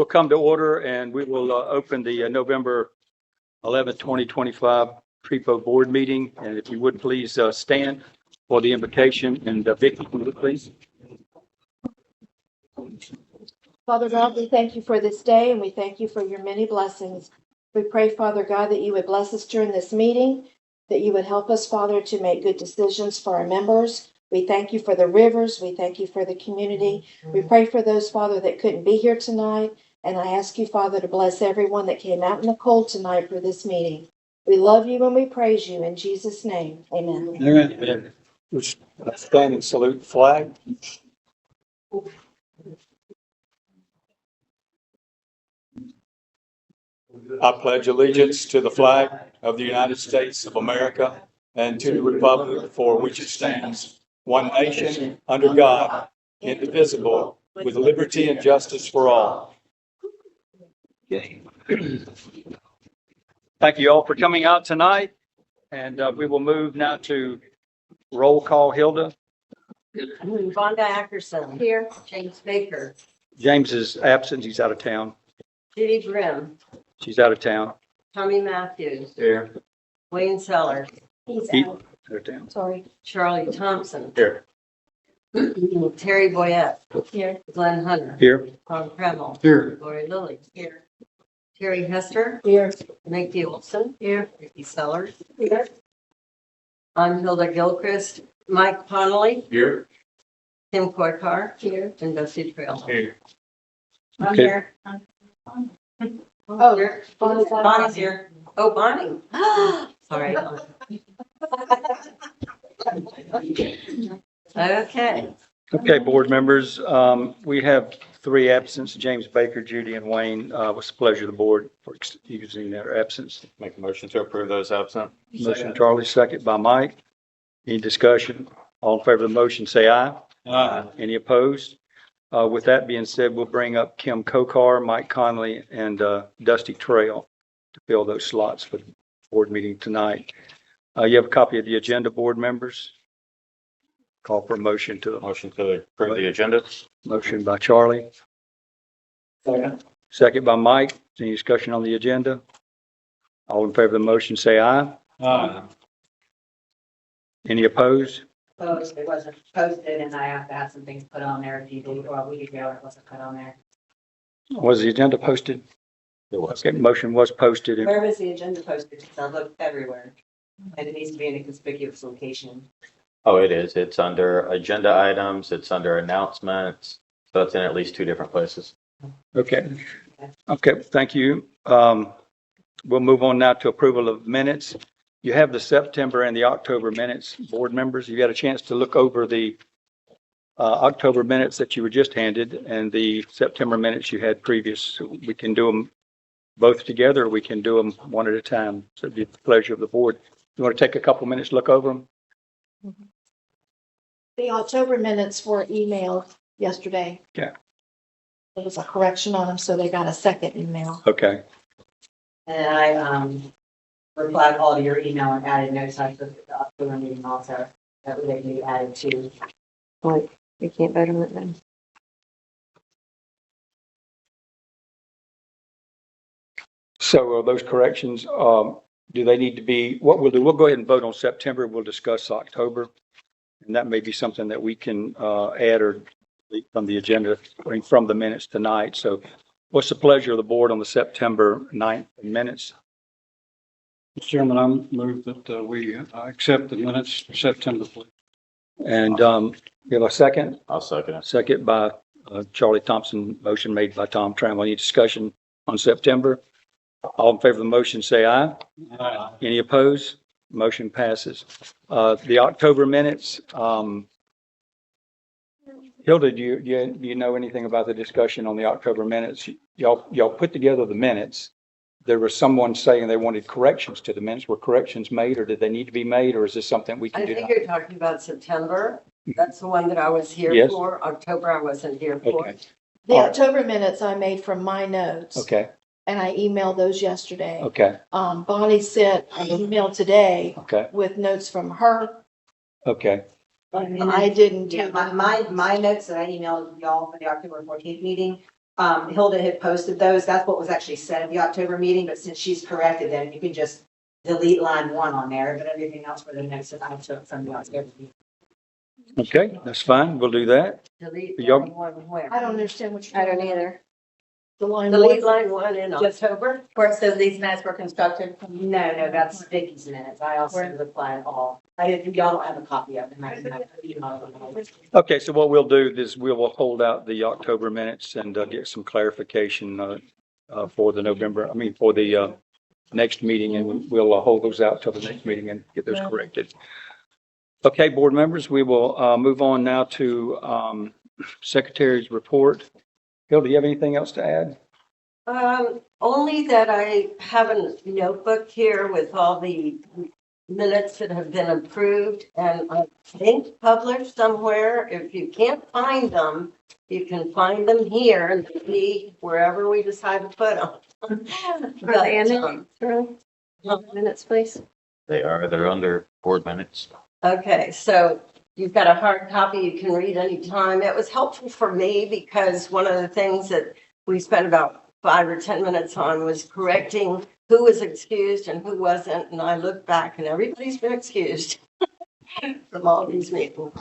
We'll come to order and we will open the November 11th, 2025 TREPO board meeting. And if you would please stand for the invocation. And Vicki, please. Father God, we thank you for this day and we thank you for your many blessings. We pray, Father God, that you would bless us during this meeting, that you would help us, Father, to make good decisions for our members. We thank you for the rivers. We thank you for the community. We pray for those, Father, that couldn't be here tonight. And I ask you, Father, to bless everyone that came out in the cold tonight for this meeting. We love you and we praise you in Jesus' name. Amen. Amen. Let's stand and salute the flag. I pledge allegiance to the flag of the United States of America and to the republic for which it stands, one nation, under God, indivisible, with liberty and justice for all. Okay. Thank you all for coming out tonight. And we will move now to roll call. Hilda. Vonda Ackerson. Here. James Baker. James is absent. He's out of town. Judy Grimm. She's out of town. Tommy Matthews. Here. Wayne Seller. He's He- out. Out of town. Sorry. Charlie Thompson. Here. Terry Boyette. Here. Glenn Hunter. Here. Tom Kreml. Here. Lori Lilly. Here. Terry Hester. Here. Mickey Olson. Here. Ricky Sellers. Here. I'm Hilda Gilchrist. Mike Connolly. Here. Tim Koikar. Here. And Dusty Trail. Here. I'm Okay. here. Oh, Here. Bonnie's out. Bonnie's here. Oh, Bonnie. Sorry. Okay. Okay, board members, we have three absents, James Baker, Judy, and Wayne. What's the pleasure of the board for excusing their absence? Make a motion to approve those absent. Motion Charlie, second by Mike. Any discussion? All in favor of the motion, say aye. Aye. Any opposed? With that being said, we'll bring up Kim Kokar, Mike Conley, and Dusty Trail to fill those slots for the board meeting tonight. You have a copy of the agenda, board members? Call for a motion to Motion to approve the agenda. Motion by Charlie. Second by Mike. Any discussion on the agenda? All in favor of the motion, say aye. Aye. Any opposed? Posted, it wasn't posted, and I have to have some things put on there. If you do, well, we could go, it wasn't put on there. Was the agenda posted? It was. Okay, motion was posted. Where was the agenda posted? Because I looked everywhere, and it needs to be in a conspicuous location. Oh, it is. It's under agenda items. It's under announcements. So it's in at least two different places. Okay. Okay, thank you. We'll move on now to approval of minutes. You have the September and the October minutes, board members. You got a chance to look over the October minutes that you were just handed and the September minutes you had previous. We can do them both together, or we can do them one at a time. So it'd be the pleasure of the board. You want to take a couple minutes to look over them? The October minutes were emailed yesterday. Yeah. There was a correction on them, so they got a second email. Okay. And I, replied all to your email and added notes. I took the October meeting also, that would make me added to. Like, you can't vote on it then. So are those corrections, do they need to be, what we'll do, we'll go ahead and vote on September. We'll discuss October. And that may be something that we can add or delete from the agenda, from the minutes tonight. So what's the pleasure of the board on the September 9th minutes? Mr. Chairman, I move that we accept the minutes for September, please. And you have a second? I'll second it. Second by Charlie Thompson, motion made by Tom Trammell. Any discussion on September? All in favor of the motion, say aye. Aye. Any opposed? Motion passes. The October minutes, Hilda, do you know anything about the discussion on the October minutes? Y'all put together the minutes. There was someone saying they wanted corrections to the minutes. Were corrections made, or did they need to be made, or is this something we can I do? think you're talking about September. That's the one that I was here Yes. for. October, I wasn't here for. Okay, The All right. October minutes I made from my notes. okay, And I emailed those yesterday. okay, Bonnie sent an email today okay, with notes from her. okay, I didn't Yeah, do my notes that I emailed y'all for the October 14th meeting, Hilda had posted those. That's what was actually said at the October meeting, but since she's corrected them, you can just delete line 1 on there, but everything else for the next that I took from the October meeting. Okay, that's fine. We'll do that. Delete Y'all- line 1 where? I don't understand what you're. I don't either. The line Delete one, line 1 in Just- October? Where it says these minutes were constructed. No, that's Vicky's minutes. I also replied all. Y'all don't have a copy of them. I can have you know. Okay, so what we'll do is we will hold out the October minutes and get some clarification for the for the next meeting, and we'll hold those out till the next meeting and get those corrected. Okay, board members, we will move on now to Secretary's report. Hilda, do you have anything else to add? Only that I have a notebook here with all the minutes that have been approved and I think published somewhere. If you can't find them, you can find them here and be wherever we decide to put them. Are they in there? Through minutes, please. They're under board minutes. Okay, so you've got a hard copy you can read anytime. It was helpful for me because one of the things that we spent about 5 or 10 minutes on was correcting who was excused and who wasn't. And I looked back and everybody's been excused from all these meetings.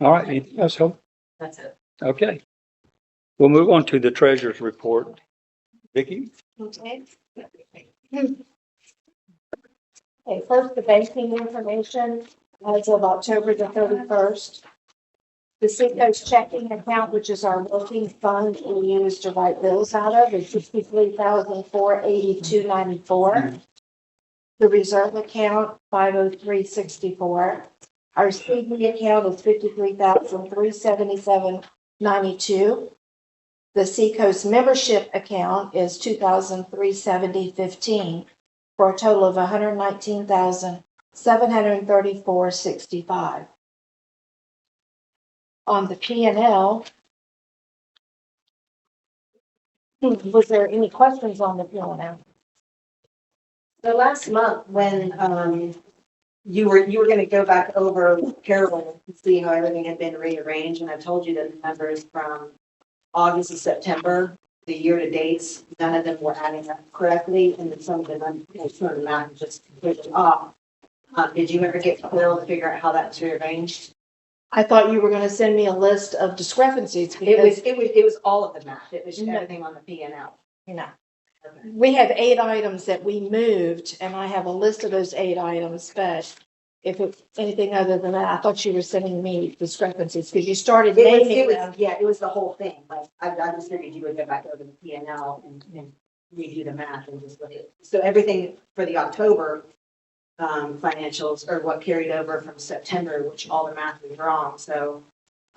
All right, anything else, Hilda? That's it. Okay. We'll move on to the treasurer's report. Vicki? okay. Okay, first, the banking information as of October the 31st. The Seacoast checking account, which is our working fund we use to write bills out of, is $63,482.94. The reserve account, $503.64. Our CD account is $53,377.92. The Seacoast membership account is $2,370.15 for a total of $119,734.65. On the P&L, was there any questions on the P&L? So last month, when you were going to go back over Carolyn and see how everything had been rearranged, and I told you that the numbers from August and September, the year-to-dates, none of them were adding up correctly, and then some of them, some of the math was just completely off. Did you ever get Quill to figure out how that's rearranged? I thought you were going to send me a list of discrepancies because, It was all of the math. It was No. everything on the P&L. you know, we have 8 items that we moved, and I have a list of those 8 items, but if it's anything other than that, I thought you were sending me discrepancies because you started naming them. It was the whole thing. Like, I just figured you would go back over the P&L and redo the math and just look at it. So everything for the October financials are what carried over from September, which all the math was wrong. So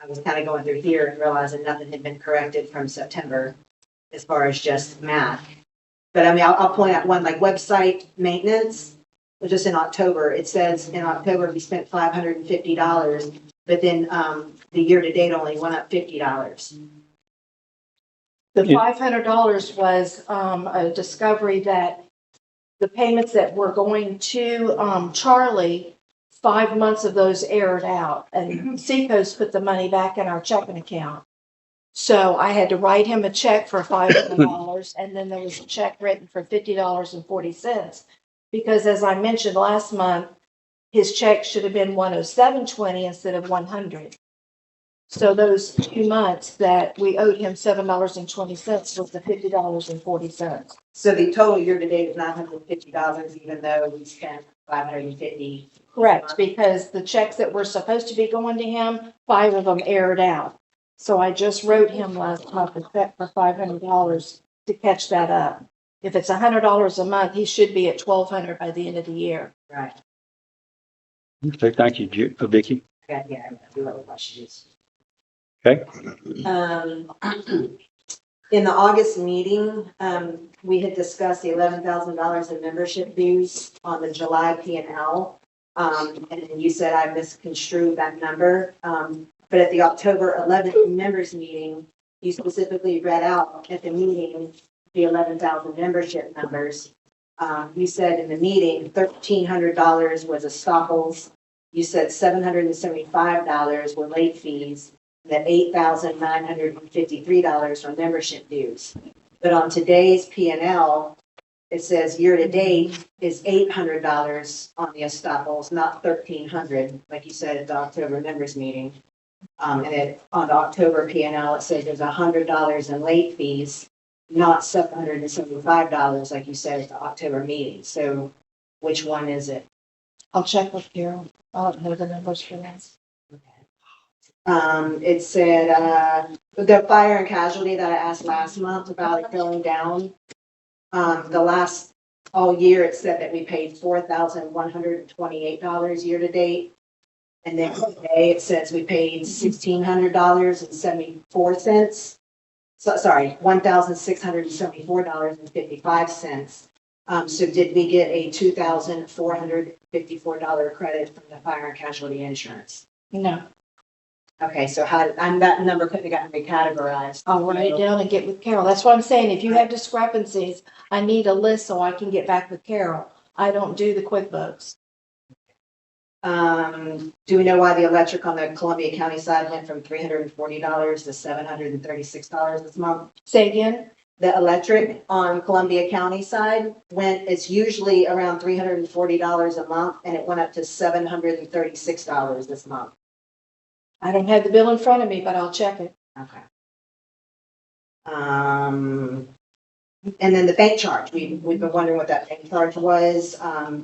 I was kind of going through here and realizing nothing had been corrected from September as far as just math. But I mean, I'll point out one, like website maintenance, which is in October. It says in October, we spent $550, but then the year-to-date only went up $50. The Yeah. $500 was a discovery that the payments that were going to Charlie, 5 months of those aired out, and Seacoast put the money back in our checking account. So I had to write him a check for $500, and then there was a check written for $50.40. Because as I mentioned last month, his check should have been $107.20 instead of $100. So those 2 months that we owed him $7.20 was the $50.40. So the total year-to-date is $950, even though we spent $550. Correct, because the checks that were supposed to be going to him, 5 of them aired out. So I just wrote him last month a check for $500 to catch that up. If it's $100 a month, he should be at $1,200 by the end of the year. Right. Okay, thank you, Vicki. I do have a question. Okay. In the August meeting, we had discussed the $11,000 in membership dues on the July P&L. And then you said I misconstrued that number. But at the October 11th members meeting, you specifically read out at the meeting the 11,000 membership numbers. You said in the meeting, $1,300 was a Stockles. You said $775 were late fees. That $8,953 for membership dues. But on today's P&L, it says year-to-date is $800 on the estoppels, not $1,300, like you said at the October members meeting. And on the October P&L, it says there's $100 in late fees, not $775, like you said at the October meeting. So which one is it? I'll check with Carol. I don't know the numbers for that. It said, the fire and casualty that I asked last month about it going down. The last, all year, it said that we paid $4,128 year to date. And then today it says we paid $1,600.74. So, sorry, $1,674.55. So did we get a $2,454 credit from the fire and casualty insurance? No, Okay, so how, and that number couldn't have gotten recategorized. I'll write it down and get with Carol. That's what I'm saying. If you have discrepancies, I need a list so I can get back with Carol. I don't do the QuickBooks. Do we know why the electric on the Columbia County side went from $340 to $736 this month? Say again? The electric on Columbia County side it's usually around $340 a month, and it went up to $736 this month. I don't have the bill in front of me, but I'll check it. Okay. And then the bank charge, we've been wondering what that bank charge was.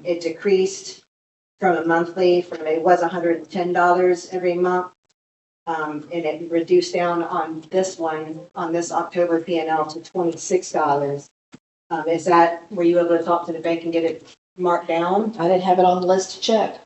It decreased from a monthly, it was $110 every month. And it reduced down on this one, on this October P&L to $26. Were you able to talk to the bank and get it marked down? I didn't have it on the list to check.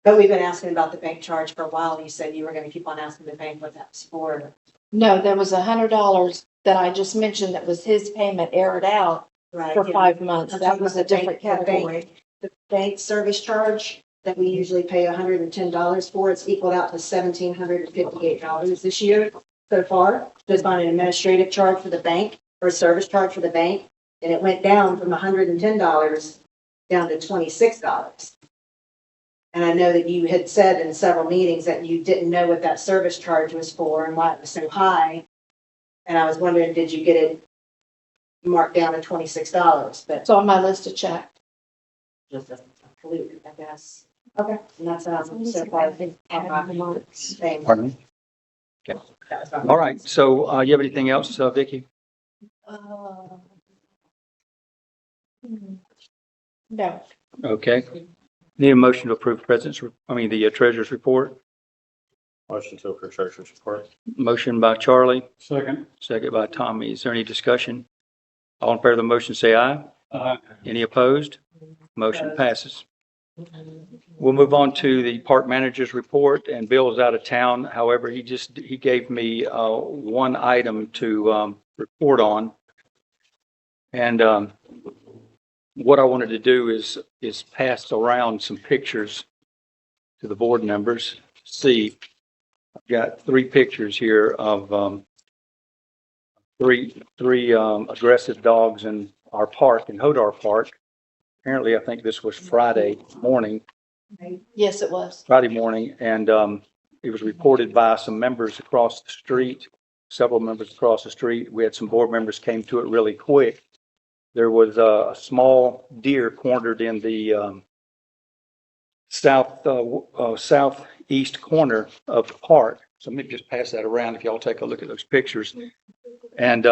But we've been asking about the bank charge for a while. You said you were going to keep on asking the bank what that was for. No, there was $100 that I just mentioned that was his payment aired out Right. for yeah. 5 months. I'm That talking was a about the different bank- the bank- category. The bank service charge that we usually pay $110 for, it's equaled out to $1,758 this year so far, just on an administrative charge for the bank or service charge for the bank. And it went down from $110 down to $26. And I know that you had said in several meetings that you didn't know what that service charge was for and why it was so high. And I was wondering, did you get it marked down to $26? But It's on my list to check. just a fluke, I guess. Okay. And that's, so far, I think, thing. Pardon me? That was my- All right, so you have anything else, Vicky? No. Okay. Need a motion to approve the treasurer's report. Motion to approve treasurer's report. Motion by Charlie, Second. second by Tommy. Is there any discussion? All in favor of the motion, say aye. Any opposed? Motion passes. We'll move on to the park manager's report, and Bill is out of town. However, he gave me one item to report on. And what I wanted to do is pass around some pictures to the board members. See, I've got 3 pictures here of three aggressive dogs in our park, in Hodar Park. Apparently, I think this was Friday morning, Yes, it was. and it was reported by some members across the street, several members across the street. We had some board members came to it really quick. There was a small deer cornered in the southeast corner of the park. So let me just pass that around if y'all take a look at those pictures. And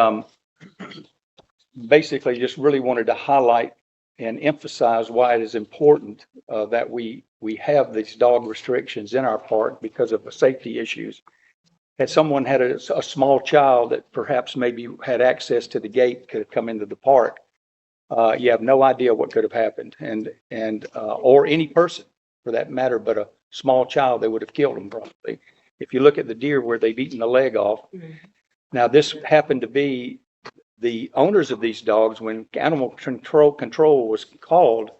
basically just really wanted to highlight and emphasize why it is important that we have these dog restrictions in our park because of the safety issues. Had someone had a small child that perhaps maybe had access to the gate, could have come into the park, you have no idea what could have happened, and or any person for that matter, but a small child, they would have killed them probably. If you look at the deer where they've eaten the leg off. Now, this happened to be the owners of these dogs. When animal control was called,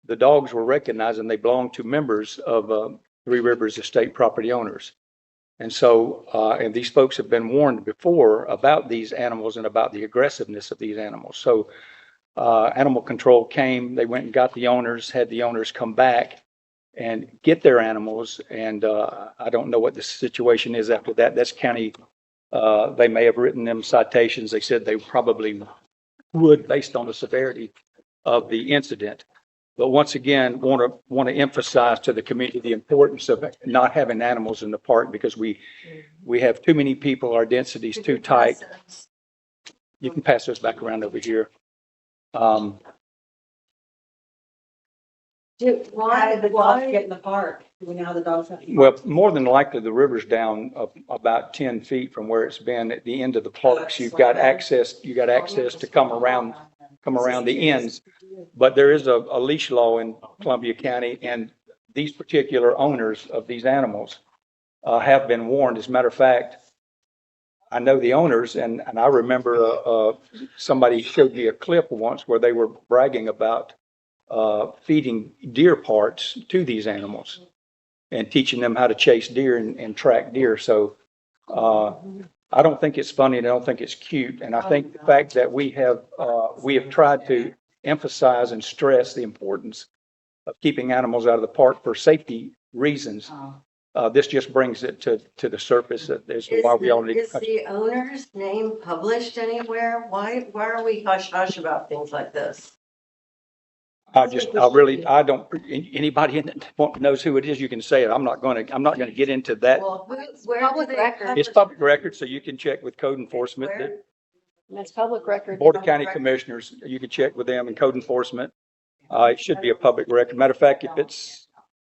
the dogs were recognized and they belonged to members of Three Rivers Estate property owners. And so, and these folks have been warned before about these animals and about the aggressiveness of these animals. So, animal control came, they went and got the owners, had the owners come back, and get their animals. And I don't know what the situation is after that. That's county. They may have written them citations. They said they probably would based on the severity of the incident. But once again, want to emphasize to the community the importance of not having animals in the park because we have too many people. Our density is too tight. You can pass those back around over here. How did the dogs get in the park? Do we know how the dogs got? in the park? Well, more than likely, the river's down about 10 feet from where it's been at the end of the parks. You've got access to come around the ends. But there is a leash law in Columbia County, and these particular owners of these animals have been warned. As a matter of fact, I know the owners, and I remember somebody showed me a clip once where they were bragging about feeding deer parts to these animals and teaching them how to chase deer and track deer. So I don't think it's funny, and I don't think it's cute. And I think the fact that we have tried to emphasize and stress the importance of keeping animals out of the park for safety reasons. This just brings it to the surface as to why we all need. Is the owner's name published anywhere? Why are we hush hush about things like this? I don't, anybody that knows who it is, you can say it. I'm not going to get into that. Well, where Public do they record. publish It's public record, so you can check with code enforcement. Where? That's public record. Board of County Commissioners, you can check with them and code enforcement. It should be a public record. Matter of fact,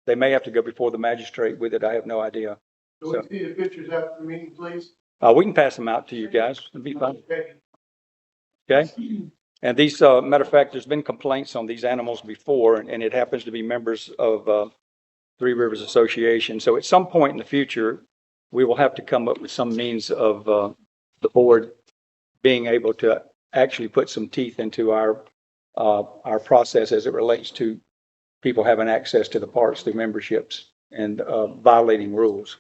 they may have to go before the magistrate with it. I have no idea. Can we see the pictures after the meeting, please? We can pass them out to you guys. It'd be fine. Okay? And these, matter of fact, there's been complaints on these animals before, and it happens to be members of Three Rivers Association. So at some point in the future, we will have to come up with some means of the board being able to actually put some teeth into our process as it relates to people having access to the parks through memberships and violating rules.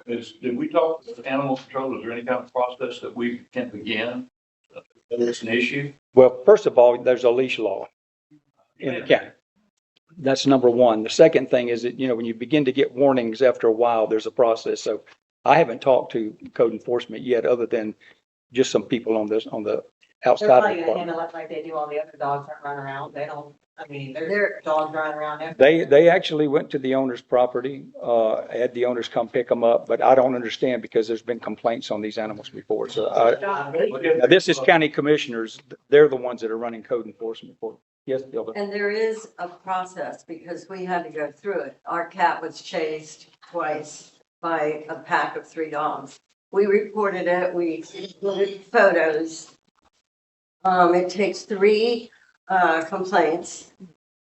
Did we talk to animal control? Is there any kind of process that we can begin? It's an issue. Well, first of all, there's a leash law in the county. That's number one. The second thing is that, when you begin to get warnings after a while, there's a process. So I haven't talked to code enforcement yet, other than just some people on the They're outside probably of the gonna park. handle it like they do all the other dogs that run around. They don't, there's dogs running around there. They actually went to the owner's property, had the owners come pick them up, but I don't understand because there's been complaints on these animals before. So now this is county commissioners. They're the ones that are running code enforcement for. Yes, Hilda. And there is a process because we had to go through it. Our cat was chased twice by a pack of 3 dogs. We reported it, we included photos. It takes 3 complaints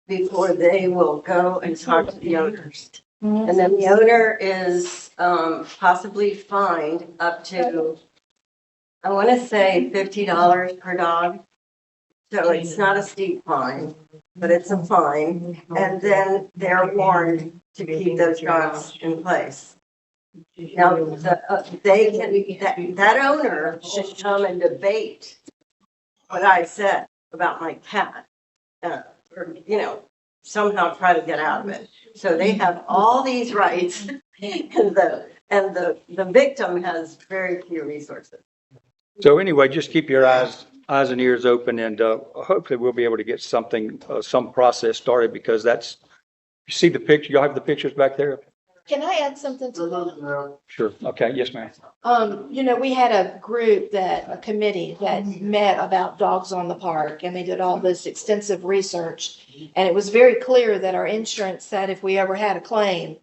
before they will go and talk to the owners. And then the owner is possibly fined up to, I want to say $50 per dog. So it's not a steep fine, but it's a fine. And then they're warned to keep those dogs in place. Now, that owner should come and debate what I said about my cat, or, somehow try to get out of it. So they have all these rights, and the victim has very few resources. So anyway, just keep your eyes and ears open, and hopefully we'll be able to get something, some process started, because you see the picture, y'all have the pictures back there? Can I add something to that? Sure. Okay. Yes, ma'am. We had a committee that met about dogs on the park, and they did all this extensive research. And it was very clear that our insurance said if we ever had a claim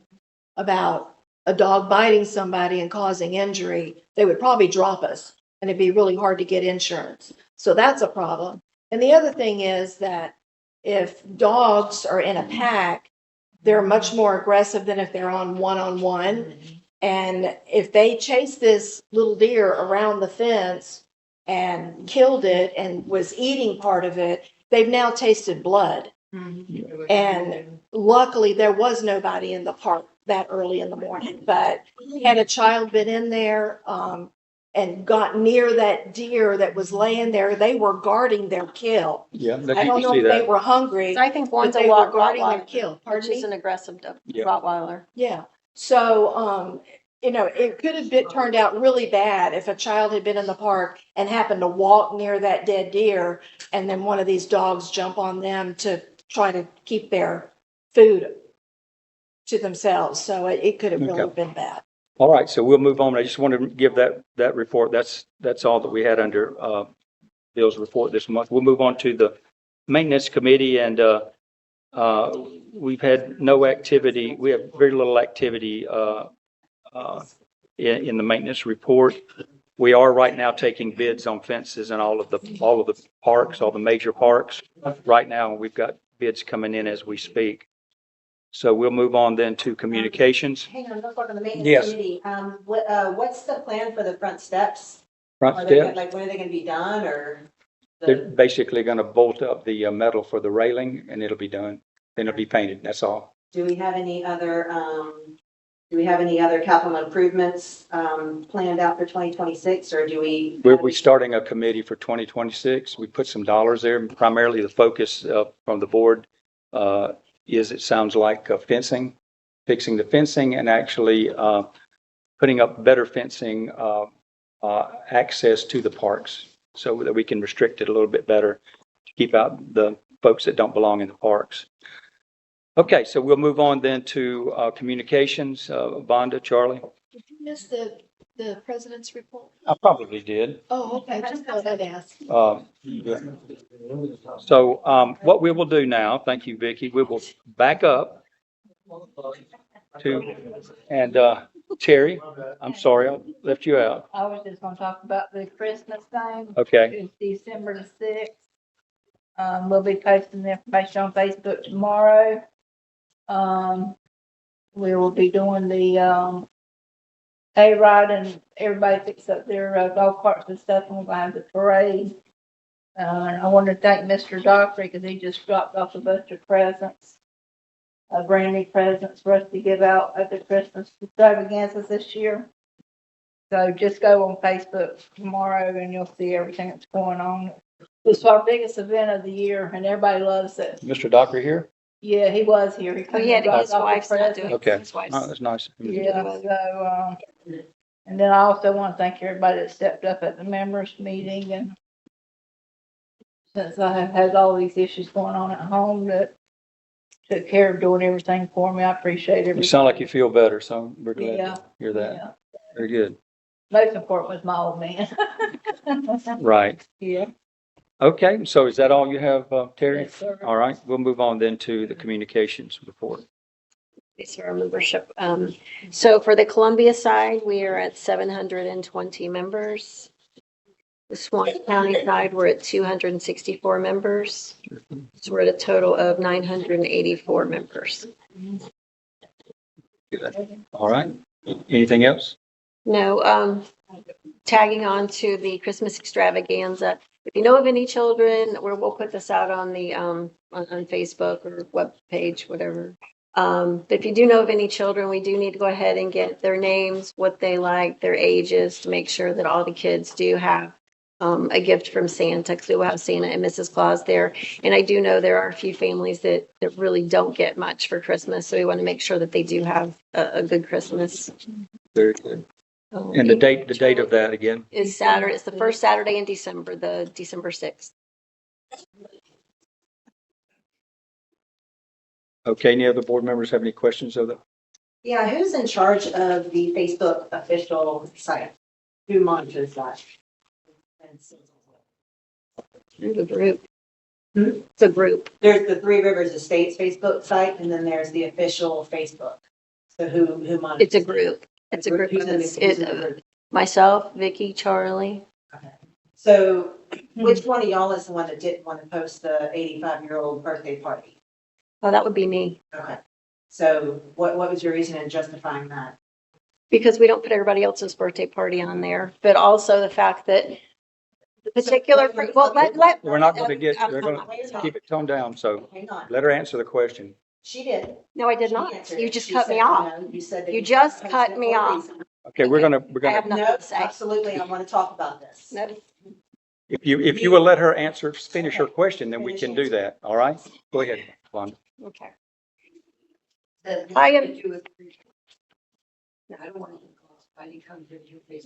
about a dog biting somebody and causing injury, they would probably drop us, and it'd be really hard to get insurance. So that's a problem. And the other thing is that if dogs are in a pack, they're much more aggressive than if they're on one-on-one. And if they chase this little deer around the fence and killed it and was eating part of it, they've now tasted blood. And luckily there was nobody in the park that early in the morning, but had a child been in there, and got near that deer that was laying there, they were guarding their kill. Yeah, I you don't can know see if they that. were hungry, I think but one's a they were guarding their Rottweiler, kill. which Pardon is me? an aggressive Yeah. Rottweiler. Yeah, so, it could have been turned out really bad if a child had been in the park and happened to walk near that dead deer, and then one of these dogs jump on them to try to keep their food to themselves, so it could have really Okay. been bad. All right, so we'll move on. I just wanted to give that report. That's all that we had under Bill's report this month. We'll move on to the maintenance committee, and we've had no activity. We have very little activity in the maintenance report. We are right now taking bids on fences and all of the parks, all the major parks. Right now, we've got bids coming in as we speak. So we'll move on then to communications. Hang on, real quick on the maintenance Yes. committee. What's the plan for the front steps? Front Are they, steps, like, when are they gonna be done, or? they're basically going to bolt up the metal for the railing and it'll be done. Then it'll be painted. That's all. Do we have any other capital improvements, planned out for 2026, or do we? We're starting a committee for 2026. We put some dollars there. Primarily the focus from the board is, it sounds like, fencing, fixing the fencing and actually putting up better fencing access to the parks so that we can restrict it a little bit better to keep out the folks that don't belong in the parks. Okay, so we'll move on then to communications. Vonda, Charlie? Did you miss the president's report? I probably did. Oh, okay, just thought I'd ask. So what we will do now, thank you, Vicki, we will back up to, and Terry, I'm sorry, I left you out. I was just gonna talk about the Christmas thing. Okay, It's December the 6th. We'll be posting the information on Facebook tomorrow. We will be doing the, A-Ride, and everybody picks up their golf carts and stuff, and we'll have the parade. And I want to thank Mr. Dockery, because he just dropped off a bunch of presents, brand new presents for us to give out at the Christmas extravaganzas this year. So just go on Facebook tomorrow and you'll see everything that's going on. It's our biggest event of the year and everybody loves it. Mr. Dockery here? Yeah, he was here. He Oh, yeah, dropped his off the wife's not presents. doing it. Okay. His wife's. Oh, that's nice. Yeah, so, and then I also want to thank everybody that stepped up at the members meeting, and since I have had all these issues going on at home, that took care of doing everything for me. I appreciate everything. You sound like you feel better, so we're glad Yeah. to hear that. Yeah. Very good. Most important was my old man. Right. Yeah. Okay, so is that all you have, Terry? Yes, sir. All right, we'll move on then to the communications report. It's our membership. So for the Columbia side, we are at 720 members. The Swan County side, we're at 264 members. So we're at a total of 984 members. All right, anything else? No, tagging on to the Christmas extravaganza. If you know of any children, we'll put this out on the, on Facebook or web page, whatever. But if you do know of any children, we do need to go ahead and get their names, what they like, their ages, to make sure that all the kids do have a gift from Santa, because we will have Santa and Mrs. Claus there. And I do know there are a few families that really don't get much for Christmas, so we want to make sure that they do have a good Christmas. Very good. And the date of that again? Is Saturday. It's the first Saturday in December, the December 6th. Okay, any other board members have any questions of the? Yeah, who's in charge of the Facebook official site? Who monitors that? The group. Hmm? It's a group. There's the Three Rivers Estates Facebook site, and then there's the official Facebook. So who monitors? It's a group. It's a group. Who's in the- It's, who's in the group? myself, Vicky, Charlie. So which one of y'all is the one that didn't want to post the 85-year-old birthday party? Oh, that would be me. Okay. So what was your reason in justifying that? Because we don't put everybody else's birthday party on there, but also the fact that the particular, well, let. We're not going to get, I'm- we're going to keep it toned down, so Hang on. let her answer the question. She did. No, I did She not. answered You it. just She cut said, me off. no, you said that You didn't just post cut it me for a off. reason. Okay, we're I gonna, have nothing No, to say. absolutely, I want to talk about this. No, if you will let her answer, finish her question, then we can do that. All right? Go ahead, Wanda. okay. I am-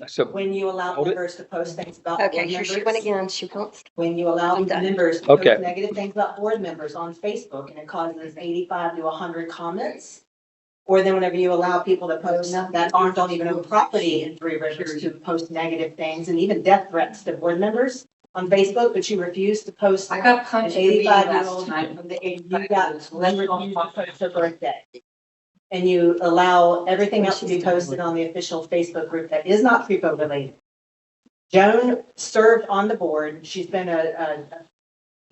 So, When you allow Hold it. members to post things about Okay, board here she went members, again. She won't. when you allow I'm done. members to Okay. post negative things about board members on Facebook and it causes 85 to 100 comments, or then whenever you allow people to post that don't even own property in Three Rivers to post negative things and even death threats to board members on Facebook, but you refuse to post I got an punched in the meeting last 85-year-old, night. you got members to post her birthday. And you allow everything else to be posted on the official Facebook group that is not Tripo related. Joan served on the board. She's been done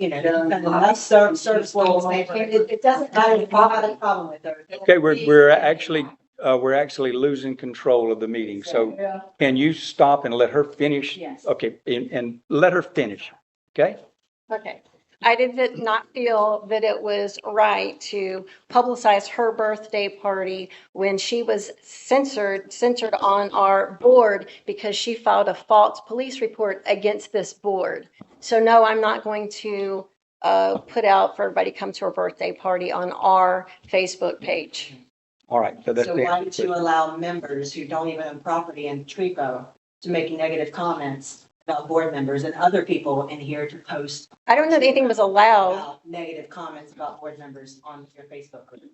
enough service for this neighborhood. It doesn't matter. If you have a problem with her. okay, we're actually losing control of the meeting. So Yeah. can you stop and let her finish? Yes. Okay, and let her finish, okay? Okay. I did not feel that it was right to publicize her birthday party when she was censored on our board because she filed a false police report against this board. So no, I'm not going to put out for everybody to come to her birthday party on our Facebook page. All right, so that's So the why answer. did you allow members who don't even own property in Tripo to make negative comments about board members and other people in here to post I don't know that anything was allowed. about negative comments about board members on your Facebook group?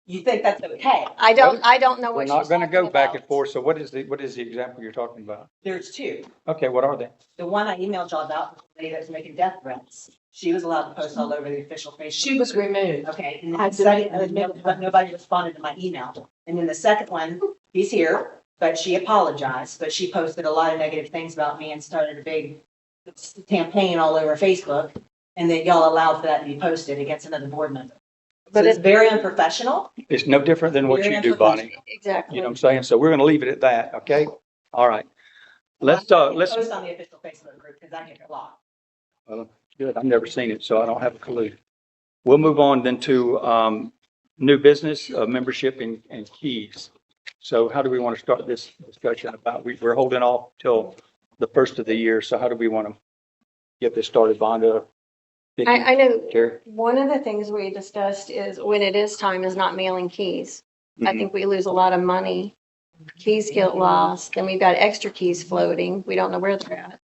You think that's okay? I don't know We're what not she's gonna go talking back about. and forth. So what is the example you're talking about? There's two. Okay, what are they? The one I emailed y'all about, was the lady that was making death threats. She was allowed to post all over the official Facebook. She was removed. Okay, and I then the second, but nobody responded to my email. And then the second one, he's here, but she apologized, but she posted a lot of negative things about me and started a big campaign all over Facebook. And then y'all allowed for that to be posted against another board member. So But it's it- very unprofessional. It's no different than what you do, Bonnie. Exactly. You know what I'm saying? So we're gonna leave it at that, okay? All right. Let's Post on the official Facebook group because I get blocked. good. I've never seen it, so I don't have a clue. We'll move on then to new business, membership and keys. So how do we want to start this discussion about, we're holding off till the first of the year. So how do we want to get this started, Vonda? Vicky, I know Terry? one of the things we discussed is when it is time is not mailing keys. I Mhm. think we lose a lot of money. Keys get lost, then we've got extra keys floating. We don't know where they're at.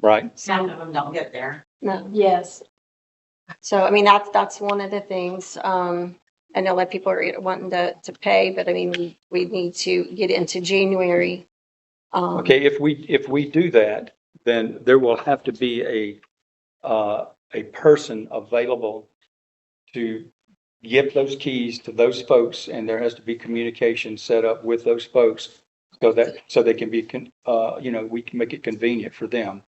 Right. Some of them don't get there. No. Yes. So, I mean, that's one of the things. I know a lot of people are wanting to pay, but I mean, we need to get into January. Okay, if we do that, then there will have to be a person available to give those keys to those folks, and there has to be communication set up with those folks so they can be, we can make it convenient for them.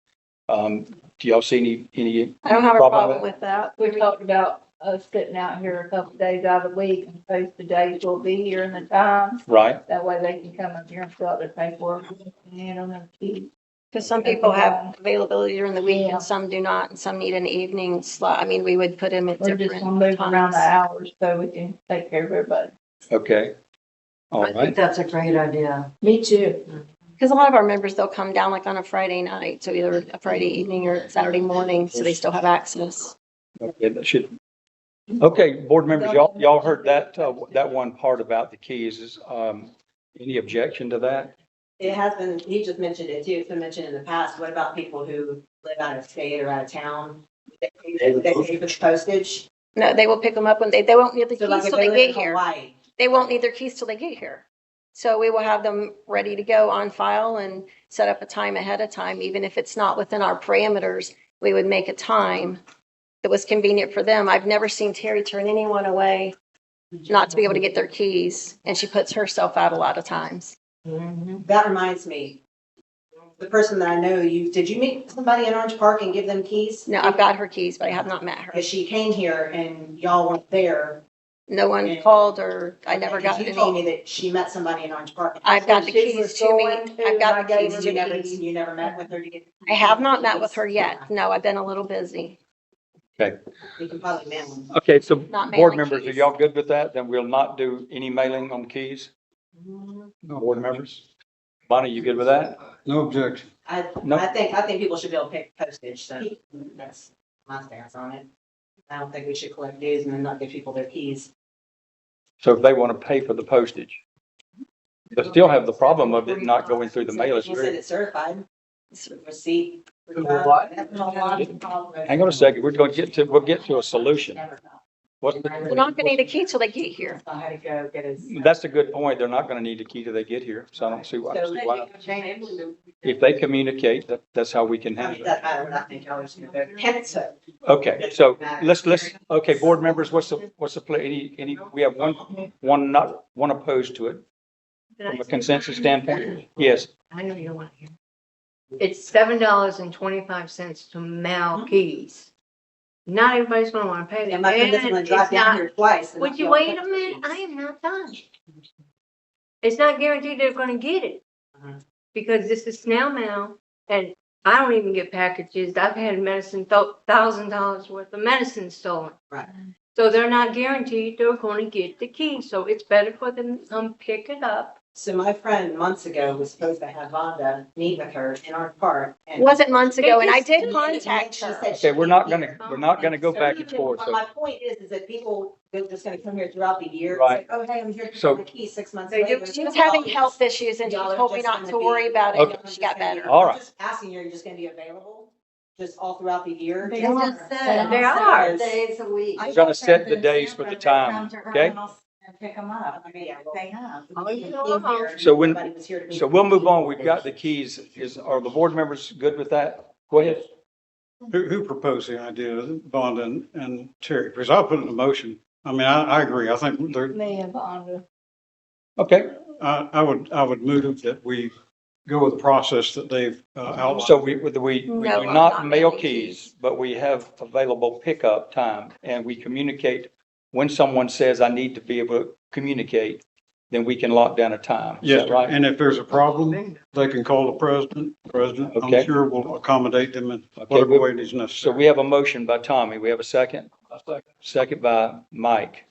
Do y'all see any? I don't have a Problem problem with with that. We talked about us sitting out here a couple days out of the week and post the days we'll be here and the times. Right, That way they can come up here and fill out their paperwork and hand them their keys. Because some people have availability during the week Yeah. and some do not, and some need an evening slot. I mean, we would put them at We're just different gonna move around the times. hours so we can take care of everybody. okay. All I think right, that's a great idea. Me too. Because a lot of our members, they'll come down like on a Friday night, so either a Friday evening or Saturday morning, so they still have access. okay, that should, okay, board members, y'all heard that one part about the keys. Any objection to that? It has been, he just mentioned it too, it's been mentioned in the past. What about people who live out of state or out of town? They pay for the postage. No, they will pick them up when they won't need the So like keys if till they they live in get here. Hawaii, They won't need their keys till they get here. So we will have them ready to go on file and set up a time ahead of time, even if it's not within our parameters. We would make a time that was convenient for them. I've never seen Terry turn anyone away not to be able to get their keys, and she puts herself out a lot of times. that reminds me. The person that I know, did you meet somebody in Orange Park and give them keys? No, I've got her keys, but I have not met her. Because she came here and y'all weren't there. No one called or I never got You any. told me that she met somebody in Orange Park. I've got the She was keys to me. going to, I've got and the I gave keys her to You me. never, you never met with her to get. I have not met with her yet. No, I've been a little busy. Okay, You can probably mail them. okay, so Not board mailing members, are keys. y'all good with that? Then we'll not do any mailing on keys? Board members? Bonnie, you good with that? No objection. No. I think people should be able to pay postage, so that's my stance on it. I don't think we should collect dues and then not give people their keys. So if they want to pay for the postage, they still have the problem of it not going through the mail. You said it's certified, receipt. Hang on a second, we'll get to a solution. What's They're the, not gonna need a key till they get here. I had to go get his. that's a good point. They're not going to need a key till they get here. So I don't see why. If they communicate, that's how we can I handle mean, it. that matter, I think I was gonna go. Cancel. Okay, so okay, board members, what's the play? We have one opposed to it from a consensus standpoint? Yes. I know you don't want to hear. It's $7.25 to mail keys. Not everybody's gonna wanna pay that. And my friend doesn't want to drive It's down not- here twice. and Would not you be able to wait a put the minute? keys. I am not done. It's not guaranteed they're gonna get it. Uh-huh. Because this is snail mail and I don't even get packages. I've had medicine, $1,000 worth of medicine stolen. Right. So they're not guaranteed they're gonna get the key. So it's better for them to come pick it up. So my friend months ago was supposed to have Vonda meet with her in our park. and- Wasn't months ago, and I did And contact she her. said she Okay, we're not couldn't gonna go back and forth. But So my point is that people, they're just gonna come here throughout the year. It's Right. like, oh, hey, I'm here to So- get the key 6 months They do- later. She was having health issues and she Y'all are told me just not gonna to be- worry about it Okay. until she got better. All right. I'm just asking you, are you just gonna be available just all throughout the year? They just said. They are. 7 days a week. we're gonna set the days for the time, okay? Pick them up. I mean, they have. Oh, you know. So we'll move on. We've got the keys. Are the board members good with that? Go ahead. Who proposed the idea, Vonda and Terry? Because I'll put it in a motion. I mean, I agree. I think they're, Me and Vonda. Okay, I would move that we go with the process that they've outlined. so we do No, I'm not not mail mailing keys, but we have available pickup time and we communicate. When someone says, I need to be able to communicate, then we can lock down a time. Is Yes, that right? and if there's a problem, they can call the president. Okay. I'm sure will accommodate them in Okay, whatever way is So necessary. we have a motion by Tommy. We have a second? Second by Mike.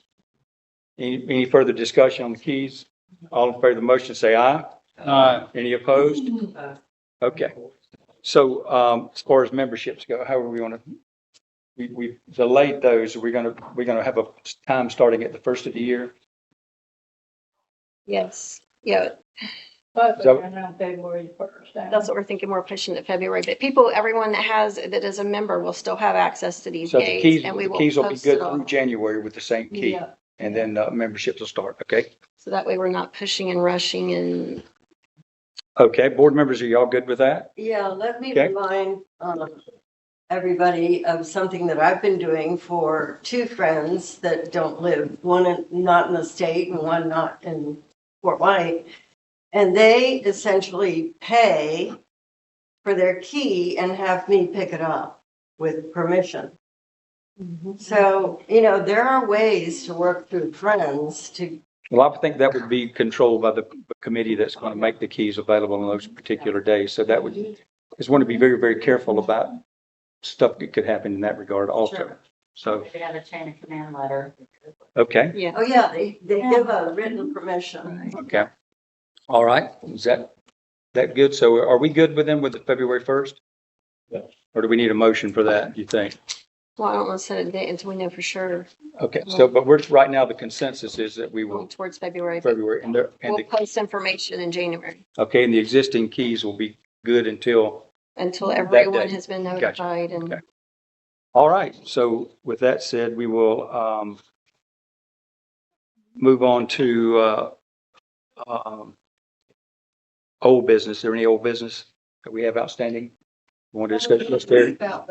Any further discussion on the keys? All in favor of the motion, say aye. Any opposed? Okay. So, as far as memberships go, how are we gonna, we delayed those. We're gonna have a time starting at the first of the year. Yes, yeah, But So- around February 1st. that's what we're thinking. We're pushing to February, but everyone that is a member will still have access to these So the days. keys, And we the will keys will be post good it all. through January with the same key. Yeah. And then, memberships will start. Okay. So that way we're not pushing and rushing and Okay. Board members, are y'all good with that? Yeah, let me Okay. remind everybody of something that I've been doing for two friends that don't live, not in the state and one not in Fort White. And they essentially pay for their key and have me pick it up with permission. So, there are ways to work through friends to, Well, I think that would be controlled by the committee that's going to make the keys available on those particular days. So that would, just want to be very, very careful about stuff that could happen in that regard also. Sure. So, They have a chain of command letter. okay, yeah. oh yeah, they give a written permission. okay. All right. Is that good? So are we good with them with the February 1st? Or do we need a motion for that, do you think? Well, I don't want to set a date until we know for sure. Okay, so, but right now the consensus is that we will, Going towards February, but February, and we'll post information in January okay, and the existing keys will be good until, until day. everyone has been Gotcha. notified and. Okay. All right. So with that said, we will, move on to, old business. Is there any old business that we have outstanding? You want to discuss this, Terry? About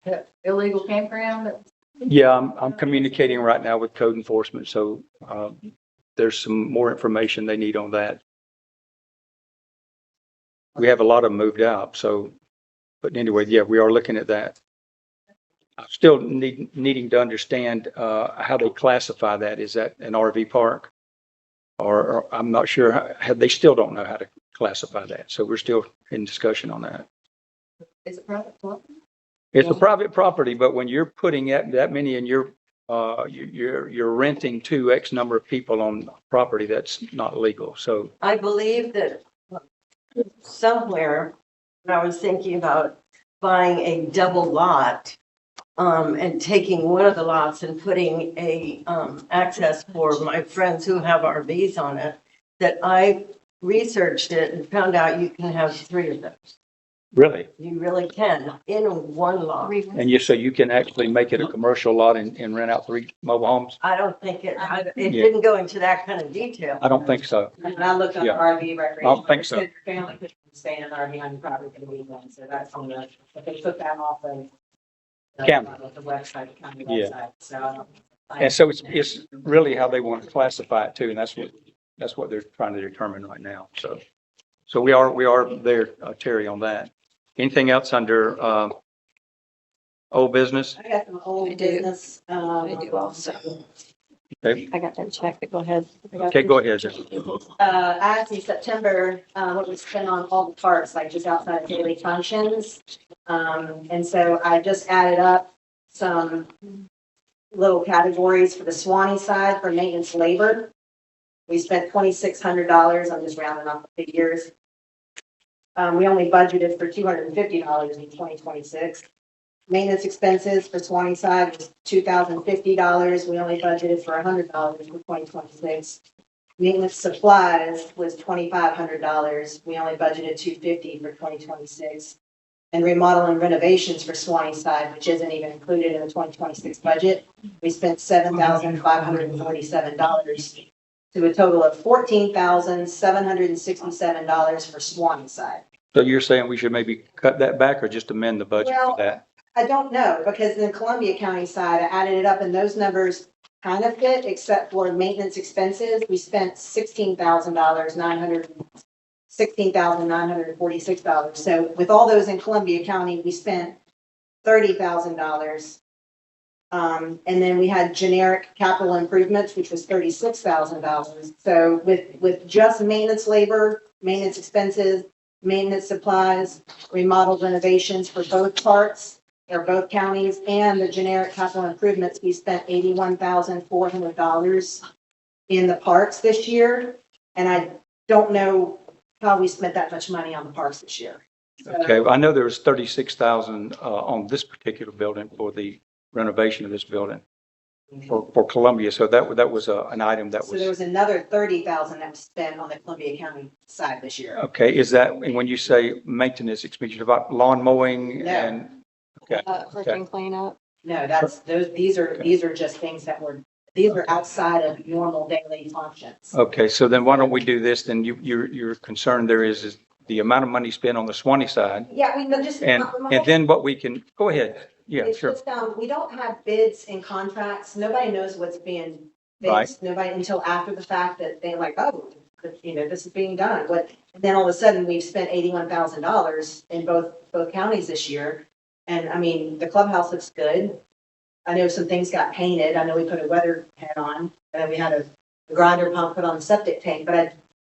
the illegal campground that Yeah, I'm communicating right now with code enforcement, so, there's some more information they need on that. We have a lot of them moved out, so, but anyway, yeah, we are looking at that. I'm still needing to understand, how they classify that. Is that an RV park? Or I'm not sure, they still don't know how to classify that, so we're still in discussion on that. is it private property? It's a private property, but when you're putting that many in your, you're renting to X number of people on property, that's not legal. So, I believe that somewhere, I was thinking about buying a double lot and taking one of the lots and putting a access for my friends who have RVs on it, that I researched it and found out you can have 3 of those. Really? You really can in one lot. And so you can actually make it a commercial lot and rent out 3 mobile homes? I don't think it Yeah. didn't go into that kind of detail. I don't think so. And I looked on the Yeah. RV recreation. I don't think so. It said your family could stay in an RV on your property for the weekend, so that's on the, but they took that off of County. the website, the county Yeah. website, so. I don't- And so it's really how they want to classify it too, and that's what they're trying to determine right now, so. So we are there, Terry, on that. Anything else under, old business? I got some I old do. business. I do also. Okay, I got that check, but go ahead. okay, go ahead, Jen. I asked in September, what we spent on all the parks, like just outside of daily functions. And so I just added up some little categories for the Swanee side for maintenance labor. We spent $2,600. I'm just rounding off the figures. We only budgeted for $250 in 2026. Maintenance expenses for Swanee side was $2,050. We only budgeted for $100 for 2026. Maintenance supplies was $2,500. We only budgeted $250 for 2026. And remodel and renovations for Swanee side, which isn't even included in the 2026 budget, we spent $7,547 to a total of $14,767 for Swanee side. So you're saying we should maybe cut that back or just amend the budget for Well, that? I don't know, because in the Columbia County side, I added it up and those numbers kind of fit, except for maintenance expenses. We spent $16,946. So with all those in Columbia County, we spent $30,000. And then we had generic capital improvements, which was $36,000. So with just maintenance labor, maintenance expenses, maintenance supplies, remodel renovations for both parts, or both counties, and the generic capital improvements, we spent $81,400 in the parks this year. And I don't know how we spent that much money on the parks this year. So- Okay, I know there was 36,000, on this particular building for the renovation of this building for Columbia. So that was an item that So there was, was another $30,000 that was spent on the Columbia County side this year. okay, is that, and when you say maintenance expenses, about lawn mowing No. and, okay, Freaking cleanup. No, these are just things these are outside of normal daily functions. okay, so then why don't we do this? Then you're concerned there is the amount of money spent on the Swanee side Yeah, we just. and then what we can, go ahead. Yeah, It's sure. just, we don't have bids and contracts. Nobody knows what's being Right. fixed. Nobody until after the fact that they're like, oh, this is being done. But then all of a sudden, we've spent $81,000 in both counties this year. And I mean, the clubhouse looks good. I know some things got painted. I know we put a weather head on, and then we had a grinder pump put on the septic tank, but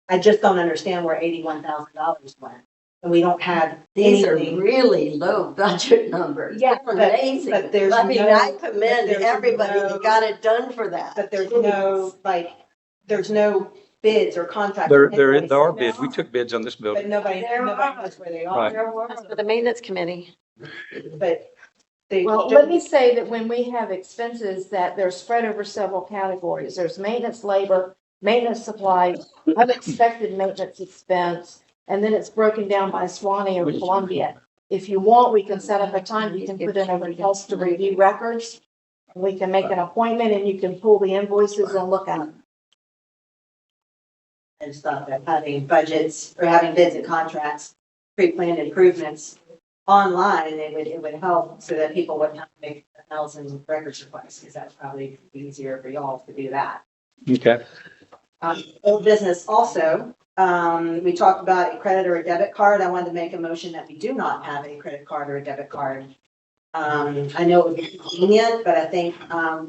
I just don't understand where $81,000 went. And we don't have These are anything. really low budget numbers. Yeah, They're but- amazing. but there's I mean, no- I but commend there's everybody no- that got it done for that. But there's no bids or contracts. There in place. are bids. We took bids on this But building. nobody There knows are. where they Right. are. That's for the maintenance committee. But they. Well, let me say that when we have expenses that they're spread over several categories, there's maintenance labor, maintenance supplies, unexpected maintenance expense, and then it's broken down by Swanee or Columbia. If you want, we can set up a time, you can put in a request to review records. We can make an appointment and you can pull the invoices and look at them. I just thought that having budgets or having bids and contracts, pre-planned improvements online, it would help so that people wouldn't have to make 1,000 records requests, because that's probably easier for y'all to do that. Okay, Old business also, we talked about a credit or a debit card. I wanted to make a motion that we do not have a credit card or a debit card. I know it would be convenient, but I think,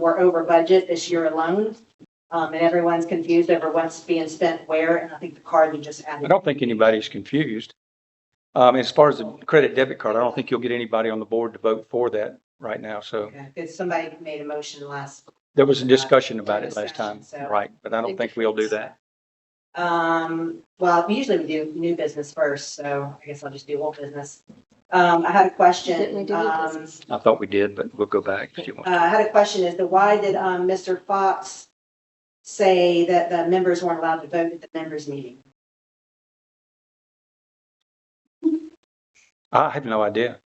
we're over budget this year alone. And everyone's confused over what's being spent where, and I think the card would just add. I don't think anybody's confused. As far as the credit debit card, I don't think you'll get anybody on the board to vote for that right now, so. Okay, because somebody made a motion last. There was a discussion about it last time, So- right, but I don't think we'll do that. Well, usually we do new business first, so I guess I'll just do old business. I had a question. Didn't we do new business? I thought we did, but we'll go back if you want. I had a question as to why did, Mr. Fox say that the members weren't allowed to vote at the members meeting? I have no idea.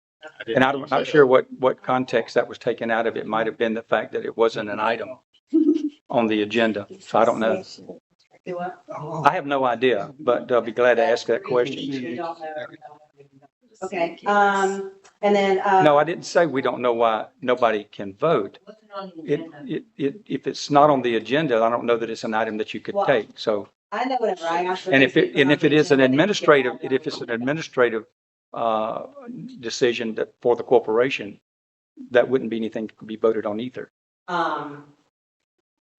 And I'm not sure what context that was taken out of. It might have been the fact that it wasn't an item on the agenda. So I don't know. Do what? I have no idea, but I'll be glad to ask that question. You don't know. Okay, and then, No, I didn't say we don't know why nobody can vote. If it's not on the agenda, I don't know that it's an item that you could Well, take. So, I know whatever I asked for. and if things to be put on it the is an agenda, they administrative, can get if it's an administrative decision that for the corporation, that wouldn't be anything that could be voted on either.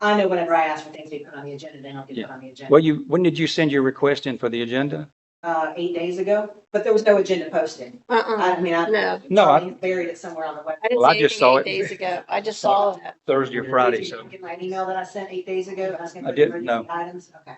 I know whenever I ask for things to be put on the agenda, they don't get put on the agenda. Well, when did you send your request in for the agenda? 8 days ago, but there was no agenda posted. I mean, No, No, I- buried it somewhere on the web. I didn't Well, I see just anything saw 8 it. days ago. I just saw that. Thursday or Friday, Did you so. get my email that I sent 8 days ago? asking I for didn't, no. emergency Items, okay.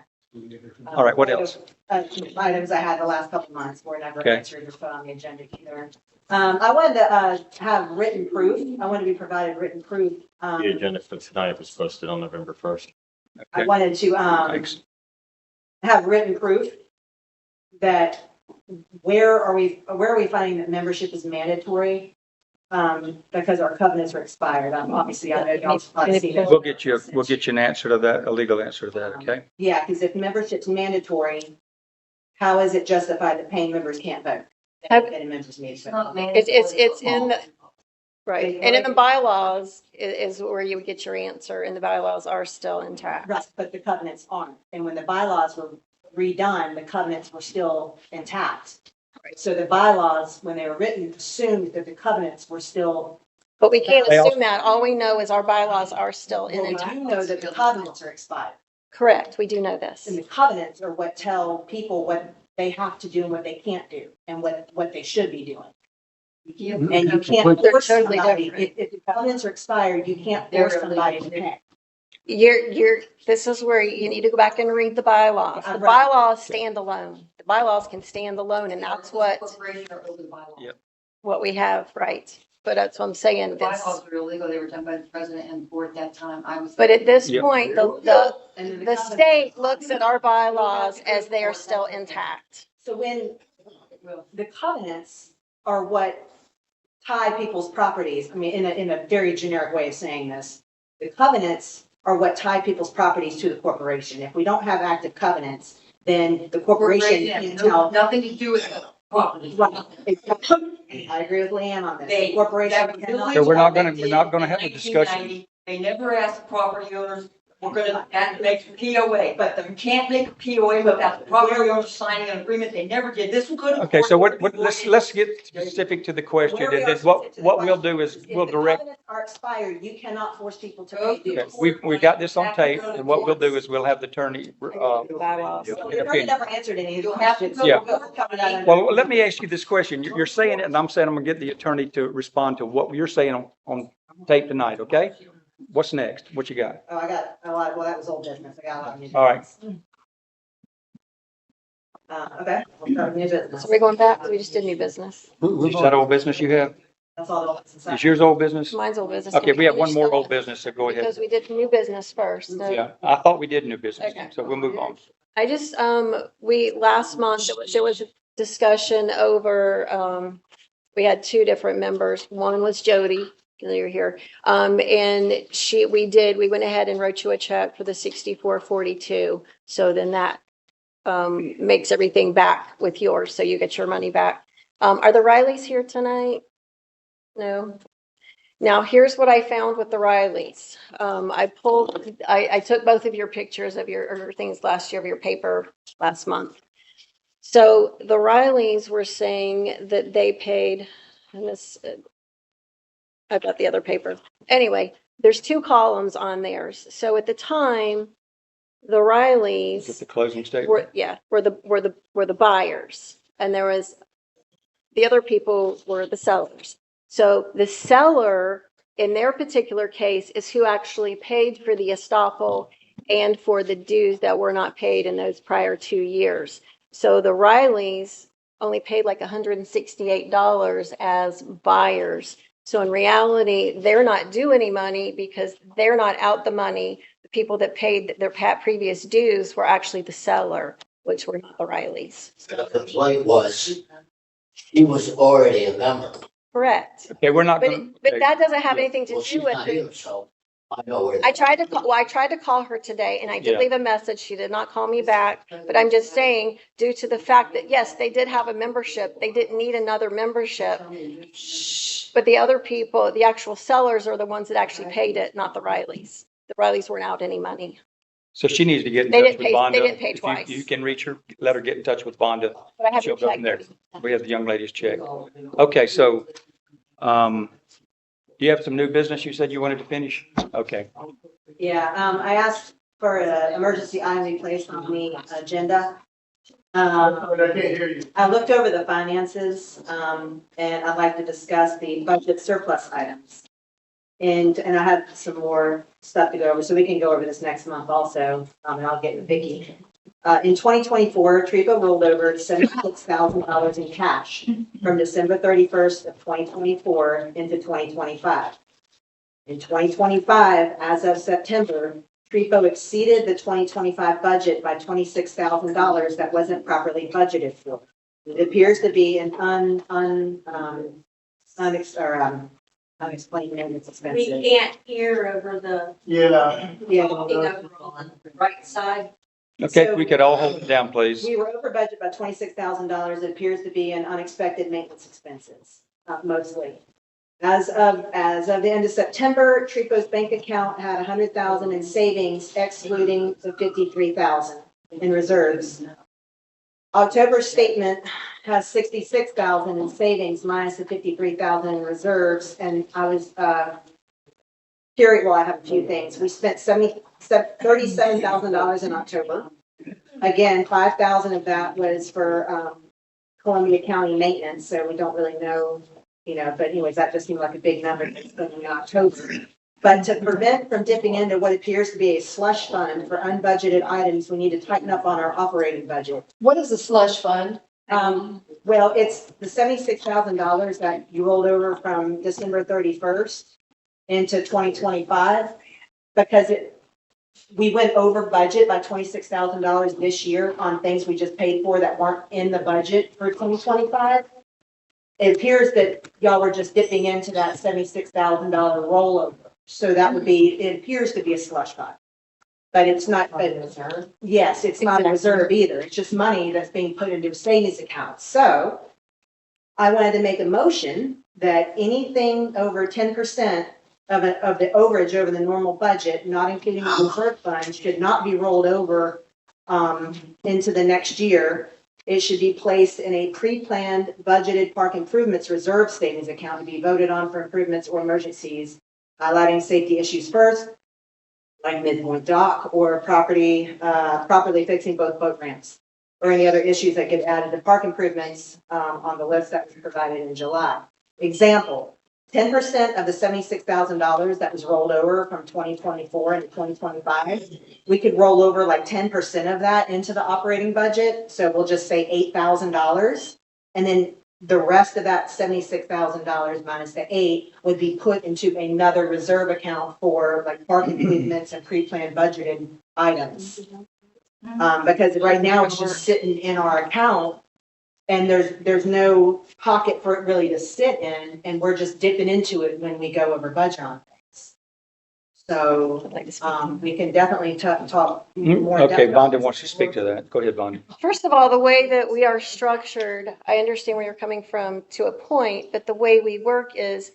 All right, what else? Items I had the last couple of months were never Okay. answered or put on the agenda either. I wanted to have written proof. I wanted to be provided written proof. The agenda for tonight was posted on November 1st. I Okay, wanted to thanks. have written proof that where are we finding that membership is mandatory? Because our covenants are expired. Obviously, I know y'all probably seen it. We'll get you an answer to that, a legal answer to that, okay? Yeah, because if membership's mandatory, how is it justified that paying members can't vote? Have- At a members meeting. It's in the, right. And in the bylaws is where you would get your answer, and the bylaws are still intact. Right, but the covenants aren't. And when the bylaws were redone, the covenants were still intact. So the bylaws, when they were written, assumed that the covenants were still, But we can't They also- assume that. All we know is our bylaws are still well, we intact. do know that the covenants are expired. Correct, we do know this. And the covenants are what tell people what they have to do and what they can't do and what they should be doing. And you can't They're force totally somebody, different. if the covenants are expired, you can't force somebody to pay. This is where you need to go back and read the bylaws. The Right. bylaws stand alone. The bylaws can stand alone, and that's what we have, right? But that's what I'm saying, this. Bylaws were illegal, they were done by the president and board at that time, I was. But at this Yep. point, And then the covenants- state looks at our bylaws as they are still intact. So when the covenants are what tie people's properties, I mean, in a very generic way of saying this, the covenants are what tie people's properties to the corporation. If we don't have active covenants, then the corporation can tell. Nothing to do with the property. Right. I agree with Leanne on this. The They- corporation that cannot. village So we're not law gonna- they we're not did gonna in have a discussion. 1990, They never asked the property owners, we're gonna have to make a POA, but you can't make a POA without the property owners signing an agreement, they never did, this will go to. Okay, so court what, before let's they- get specific to the question. Where we And are then what specific to the we'll question do is If we'll the direct, covenants are expired, you cannot force people to pay Okay. okay, dues. we got this on tape, and what we'll do is we'll have the attorney, Bylaws. The an attorney opinion. never answered any of You the have to questions. go Yeah. to court. Well, let me ask you this question. You're saying it, and I'm saying I'm gonna get the attorney to respond to what you're saying on tape tonight, okay? What's next? What you got? Oh, I got a lot, well, that was old business. I got a lot of new business. All right. Okay, we'll start with new business. So we're going back, we just did new business. Is that old business you have? That's all the old business. Is yours old business? Mine's old business. Okay, we have one Finish more the old list, business, so go ahead. Because we did new business first. So Yeah, I thought we did new business, Okay. so we'll move on. I just, last month, there was a discussion over, we had two different members. One was Jody, you're here. And we went ahead and wrote you a check for the 6442. So then that, makes everything back with yours, so you get your money back. Are the Rileys here tonight? No? Now, here's what I found with the Rileys. I took both of your pictures of your things last year of your paper last month. So the Rileys were saying that they paid, and this, I've got the other paper. Anyway, there's two columns on theirs. So at the time, the Rileys Is it the closing statement? were the buyers, and there was, the other people were the sellers. So the seller in their particular case is who actually paid for the estoppel and for the dues that were not paid in those prior 2 years. So the Rileys only paid like $168 as buyers. So in reality, they're not due any money because they're not out the money. The people that paid their previous dues were actually the seller, which were not the Rileys. The complaint was, she was already a member. Correct. Okay, we're not But, going but that doesn't have anything to Well, do she's with not it. here, so I know where. I tried to call her today and I did Yeah. leave a message. She did not call me back. But I'm just saying, due to the fact that, yes, they did have a membership, they didn't need another membership. But the other people, the actual sellers are the ones that actually paid it, not the Rileys. The Rileys weren't out any money. So she needs to get in They touch didn't with pay- Vonda. they didn't pay If twice. You can reach her, let her get in touch with Vonda. But I have She'll to go check. from there. We have the young lady's check. Okay, so, you have some new business you said you wanted to finish? Okay. Yeah, I asked for an emergency item to be placed on the agenda. I looked over the finances, and I'd like to discuss the budget surplus items. And I have some more stuff to go over, so we can go over this next month also, and I'll get with Vicky. In 2024, Tripa rolled over $76,000 in cash from December 31st of 2024 into 2025. In 2025, as of September, Tripo exceeded the 2025 budget by $26,000 that wasn't properly budgeted for. It appears to be an unexplained maintenance expenses. We can't hear over the Yeah. talking over on the right side. Okay, we could all hold it down, please. We were over budget by $26,000. It appears to be an unexpected maintenance expenses, mostly. As of the end of September, Tripo's bank account had $100,000 in savings, excluding the $53,000 in reserves. October statement has $66,000 in savings minus the $53,000 in reserves, and I was curious. Well, I have a few things. We spent $37,000 in October. Again, $5,000 of that was for Columbia County maintenance, so we don't really know. But anyways, that just seemed like a big number to spend in October. But to prevent from dipping into what appears to be a slush fund for unbudgeted items, we need to tighten up on our operating budget. What is a slush fund? Well, it's the $76,000 that you rolled over from December 31st into 2025, because we went over budget by $26,000 this year on things we just paid for that weren't in the budget for 2025. It appears that y'all were just dipping into that $76,000 rollover. So that would be, it appears to be a slush fund. But it's not, yes, it's not a reserve either. It's just money that's being put into a savings account. So I wanted to make a motion that anything over 10% of the overage over the normal budget, not including the reserve fund, should not be rolled over into the next year. It should be placed in a pre-planned budgeted park improvements reserve savings account to be voted on for improvements or emergencies, highlighting safety issues first, like Midpoint Dock, or properly fixing both boat ramps, or any other issues that get added to park improvements on the list that was provided in July. Example, 10% of the $76,000 that was rolled over from 2024 into 2025, we could roll over like 10% of that into the operating budget. So we'll just say $8,000. And then the rest of that $76,000 minus the 8 would be put into another reserve account for like park improvements and pre-planned budgeted items. Because right now it's just sitting in our account. And there's no pocket for it really to sit in, and we're just dipping into it when we go over budget on things. So, we can definitely talk more. Okay, Vonda wants to speak to that. Go ahead, Vonda. First of all, the way that we are structured, I understand where you're coming from to a point, but the way we work is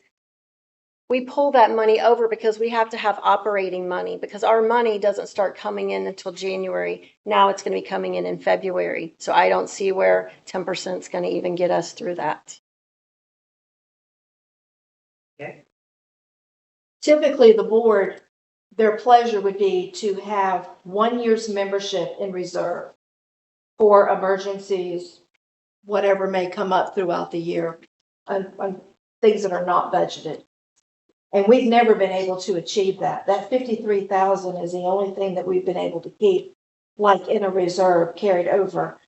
we pull that money over because we have to have operating money, because our money doesn't start coming in until January. Now it's going to be coming in February. So I don't see where 10% is going to even get us through that. Okay. Typically, the board, their pleasure would be to have 1 year's membership in reserve for emergencies, whatever may come up throughout the year, on things that are not budgeted. And we've never been able to achieve that. That 53,000 is the only thing that we've been able to keep, like in a reserve carried over.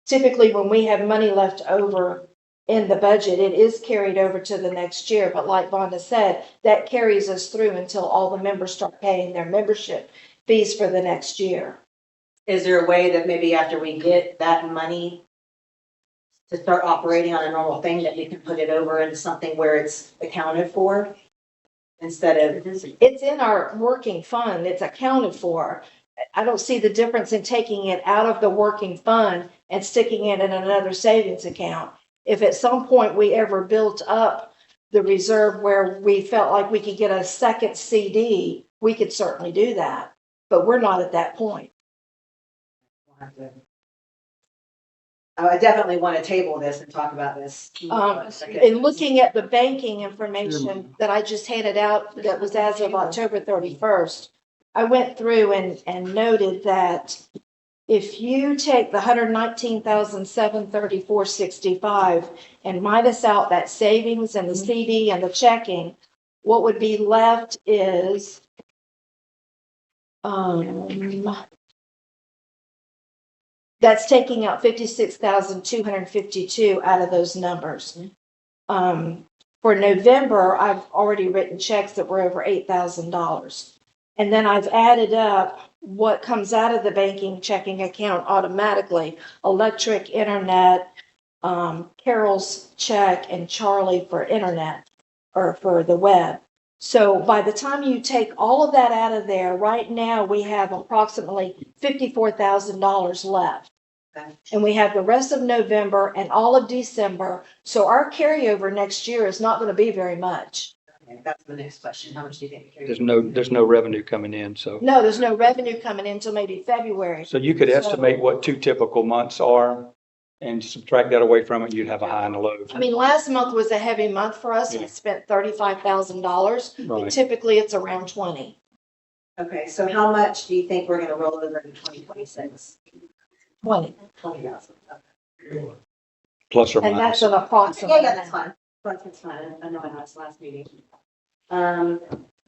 Typically, when we have money left over in the budget, it is carried over to the next year. But like Vonda said, that carries us through until all the members start paying their membership fees for the next year. Is there a way that maybe after we get that money to start operating on a normal thing, that we can put it over into something where it's accounted for? Instead of, It's in our working fund. It's accounted for. I don't see the difference in taking it out of the working fund and sticking it in another savings account. If at some point we ever built up the reserve where we felt like we could get a second CD, we could certainly do that. But we're not at that point. I definitely want to table this and talk about this. In looking at the banking information that I just handed out, that was as of October 31st, I went through and noted that if you take the 119,734.65 and minus out that savings and the CD and the checking, what would be left is that's taking out 56,252 out of those numbers. For November, I've already written checks that were over $8,000. And then I've added up what comes out of the banking checking account automatically: electric, internet, Carol's check, and Charlie for internet or for the web. So by the time you take all of that out of there, right now we have approximately $54,000 left. Okay. And we have the rest of November and all of December. So our carryover next year is not going to be very much. Okay, that's the next question. How much do you think? There's no revenue coming in, so. No, there's no revenue coming in until maybe February. So you could estimate what 2 typical months are and subtract that away from it, you'd have a high and a low. I mean, last month was a heavy month for us. We spent $35,000. Right. Typically, it's around 20. Okay, so how much do you think we're gonna roll over in 2026? 20. 20,000. Plus or And that's minus. an approximate. Yeah, that's fine. That's fine. I know I asked last meeting. And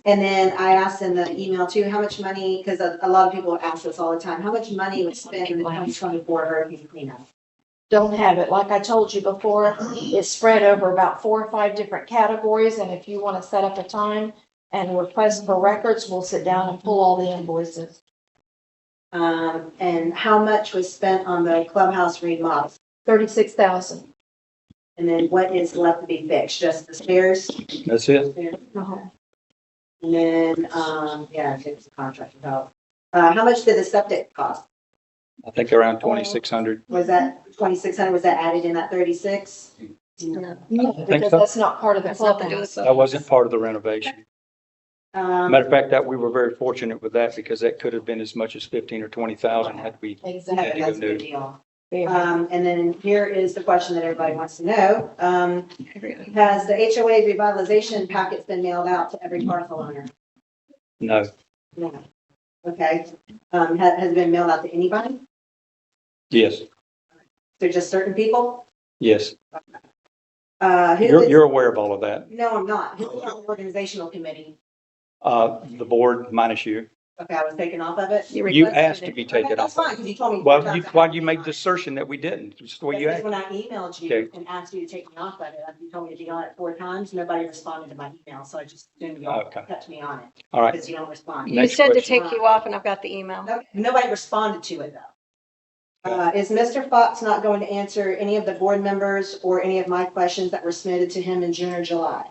then I asked in the email too, how much money, because a lot of people ask us all the time, how much money was spent in the 2024 hurricane cleanup? Don't have it. Like I told you before, it's spread over about 4 or 5 different categories. And if you want to set up a time and request for records, we'll sit down and pull all the invoices. And how much was spent on the clubhouse remodel? 36,000. And then what is left to be fixed? Just the stairs? That's it. And then, yeah, it's a contract about. How much did the septic cost? I think around 2,600. Was that 2,600? Was that added in that 36? No, think because so. that's not part of the That's nothing to do clubhouse. with That wasn't part of the renovation. Um, Matter of fact, that we were very fortunate with that because that could have been as much as 15 or 20,000 had we. Exactly. okay, that's a good deal. Very And then here is the question that everybody wants to know. Has the HOA revitalization packets been mailed out to every parcel owner? No, No. Okay. Has it been mailed out to anybody? yes, So just certain people? yes. Who You're, is- you're aware of all of that. No, I'm not. Who's on the organizational committee? The board minus you. Okay, I was taken off of it. You asked to be Okay, taken that's off. fine, because you told me. Well, why you made the assertion that we didn't? It's the way you Because asked. when I emailed you Okay. and asked you to take me off of it, you told me to be on it 4 times, nobody responded to my email, so I just assumed you all Okay. kept me on it, All right. because you don't respond. You Next said to question. take you off and I've got the email. Nobody responded to it, though. Is Mr. Fox not going to answer any of the board members or any of my questions that were submitted to him in June or July?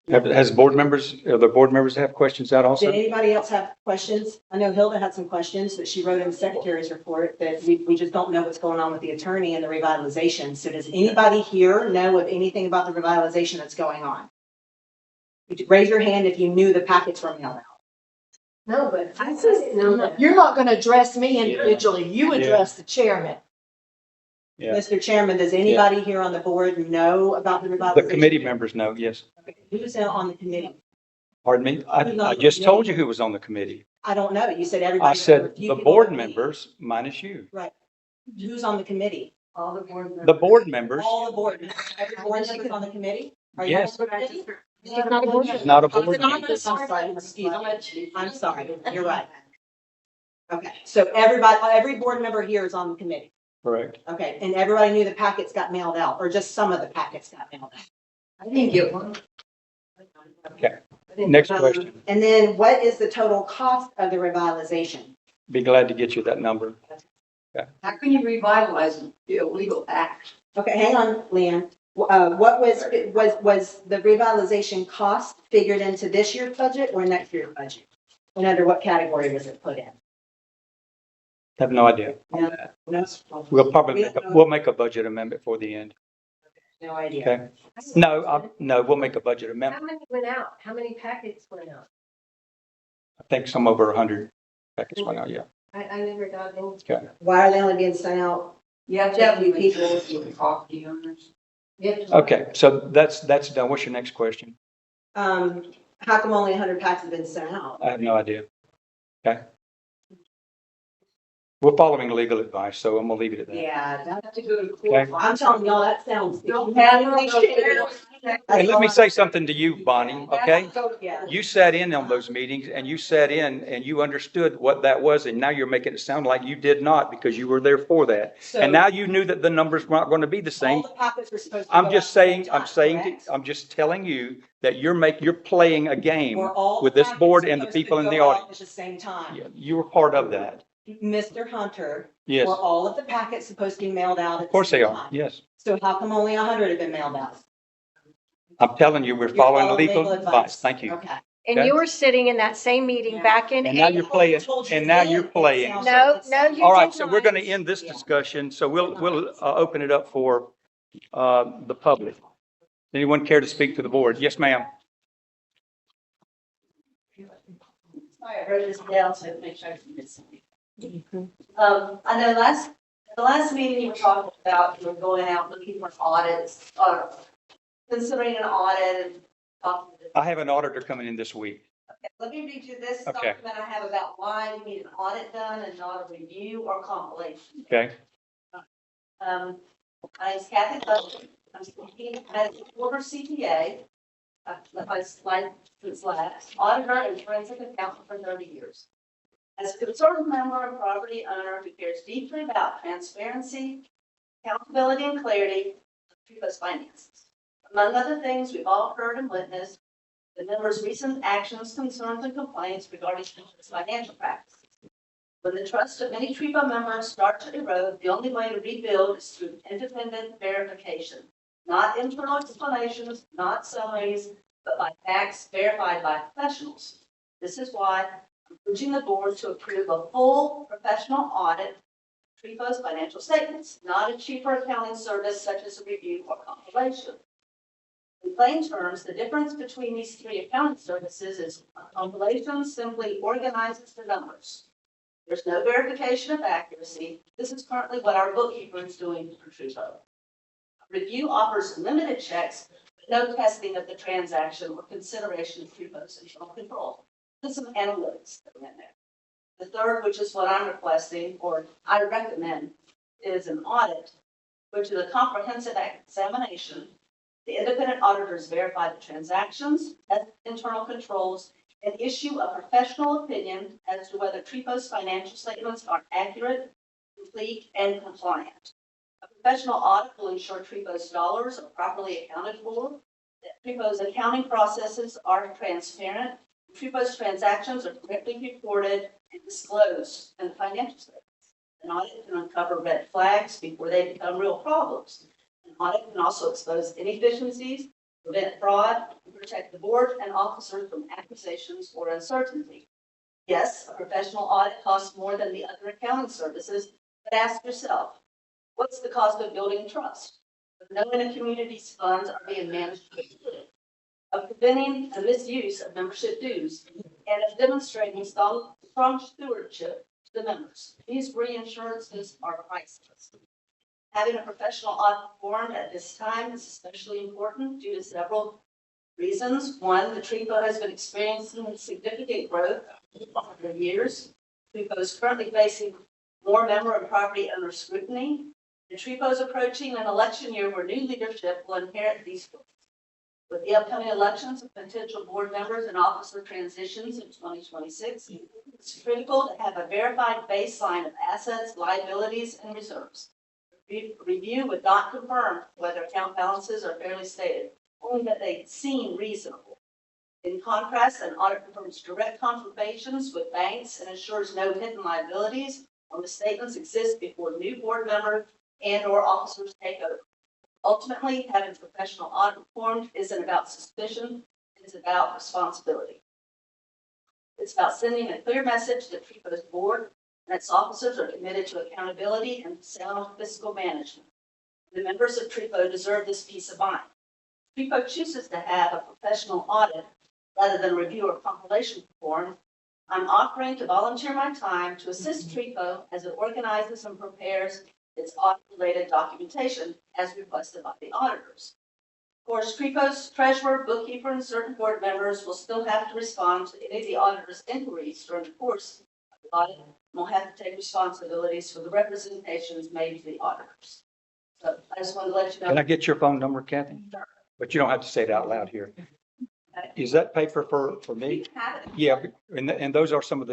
Has board members, the board members have questions out Did also? anybody else have questions? I know Hilda had some questions that she wrote in the secretary's report that we just don't know what's going on with the attorney and the revitalization. So does anybody here know of anything about the revitalization that's going on? Would you raise your hand if you knew the packets were mailed out? No, but I just know that. You're not going to address me individually. You Yeah. address the chairman. Yeah. Mr. Chairman, does anybody here on the board know about the revitalization? The committee members know, yes. Okay, who's on the committee? Pardon me? I just told you who was on the committee. I don't know. You said everybody. I said There were a few the people board that meet. members minus you. Right. Who's on the committee? All the board members. The board members, All the board members. Every board member's on the committee? Are you Yes. on the committee? She's not a board It's not a board I'm member. sorry, I'm sorry, you're right. Okay, so every board member here is on the committee. Correct. Okay, and everybody knew the packets got mailed out, or just some of the packets got mailed out. I didn't get one. Okay. Next question. And then what is the total cost of the revitalization? Be glad to get you that number. How can you revitalize an illegal act? Okay, hang on, Leanne. What was the revitalization cost figured into this year's budget or next year's budget? And under what category was it put in? Have no idea. No, no, We'll make a budget amendment for the end. no idea. Okay. No, we'll make a budget amendment. How many went out? How many packets went out? I think some over 100 packets went out, yeah. I never got any. Okay. Why are they only being sent out? You have to have new people with property owners. Okay, so that's done. What's your next question? How come only 100 packs have been sent out? I have no idea. Okay. We're following legal advice, so I'm gonna leave it at that. Yeah, I have to go to Okay. court. I'm telling y'all, that sounds. Hey, let me say something to you, Bonnie, okay? Yeah. You sat in on those meetings and you sat in and you understood what that was, and now you're making it sound like you did not because you were there for that. And now you knew that the numbers weren't going to be the same. All the packets were supposed to. I'm go just out at the saying, same time, correct? I'm just telling you that you're playing a game Were all with the this packets board and the supposed to people in the go out audience. At the same time. Yeah, you were part of that. Mr. Hunter. Yes, Were of all of the packets supposed to be mailed out? Of course they are. Yes. So how come only 100 have been mailed out? I'm telling you, we're You're following legal advice. Thank you. Okay. And Okay. you were sitting in that same meeting back in And now you're playing, and now you're playing. No, you All right, did so not. we're going to end this discussion, so we'll open it up for the public. Anyone care to speak to the board? Yes, ma'am. Sorry, I wrote this down so to make sure I didn't miss something. I know the last meeting you were talking about, you were going out looking for audits, or considering an audit and talking to. I have an auditor coming in this week. Okay, let me read you this Okay. document I have about why you need an audit done and not a review or compilation. Okay? My name's Kathy Butler. I'm speaking as a former CPA. Let my slide since last, auditor and forensic accountant for 30 years. As a concerned member and property owner who cares deeply about transparency, accountability, and clarity of Trupos finances. Among other things, we've all heard and witnessed the members' recent actions, concerns, and complaints regarding Trupos financial practices. When the trust of many TRIPA members start to erode, the only way to rebuild is through independent verification. Not internal explanations, not summaries, but by facts verified by professionals. This is why I'm urging the board to approve a full professional audit of TRIPO's financial statements, not a cheaper accounting service such as a review or compilation. In plain terms, the difference between these three accounting services is a compilation simply organizes the numbers. There's no verification of accuracy. This is currently what our bookkeeper is doing for TRIPO. Review offers limited checks, but no testing of the transaction or consideration of TRIPO's internal control. There's some analytics that are in there. The third, which is what I'm requesting, or I recommend, is an audit, which is a comprehensive examination. The independent auditors verify the transactions, test internal controls, and issue a professional opinion as to whether TRIPO's financial statements are accurate, complete, and compliant. A professional audit will ensure TRIPO's dollars are properly accounted for, that TRIPO's accounting processes are transparent, TRIPO's transactions are correctly reported and disclosed in the financial statements. An audit can uncover red flags before they become real problems. An audit can also expose inefficiencies, prevent fraud, and protect the board and officers from accusations or uncertainty. Yes, a professional audit costs more than the other accounting services, but ask yourself, what's the cost of building trust? Of knowing a community's funds are being managed correctly, of preventing the misuse of membership dues, and of demonstrating strong stewardship to the members. These reassurances are priceless. Having a professional audit performed at this time is especially important due to several reasons. One, the TRIPO has been experiencing significant growth over years. TRIPO is currently facing more member and property owner scrutiny. The TRIPO is approaching an election year where new leadership will inherit these goals. With the upcoming elections of potential board members and officer transitions in 2026, it's critical to have a verified baseline of assets, liabilities, and reserves. Review would not confirm whether account balances are fairly stated, only that they seem reasonable. In contrast, an audit confirms direct confirmations with banks and ensures no hidden liabilities or misstatements exist before new board members and/or officers take over. Ultimately, having professional audit performed isn't about suspicion, it's about responsibility. It's about sending a clear message that TREPO's board and its officers are committed to accountability and sound fiscal management. The members of TREPO deserve this peace of mind. TREPO chooses to have a professional audit rather than review or compilation performed. I'm offering to volunteer my time to assist TREPO as it organizes and prepares its audit-related documentation as requested by the auditors. Of course, TREPO's treasurer, bookkeeper, and certain board members will still have to respond to any of the auditor's inquiries during the course of the audit and will have to take responsibilities for the representations made to the auditors. So I just wanted to let you know. Can I get your phone number, Kathy? But you don't have to say it out loud here. Is that paper for me? Have it. Yeah, and those are some of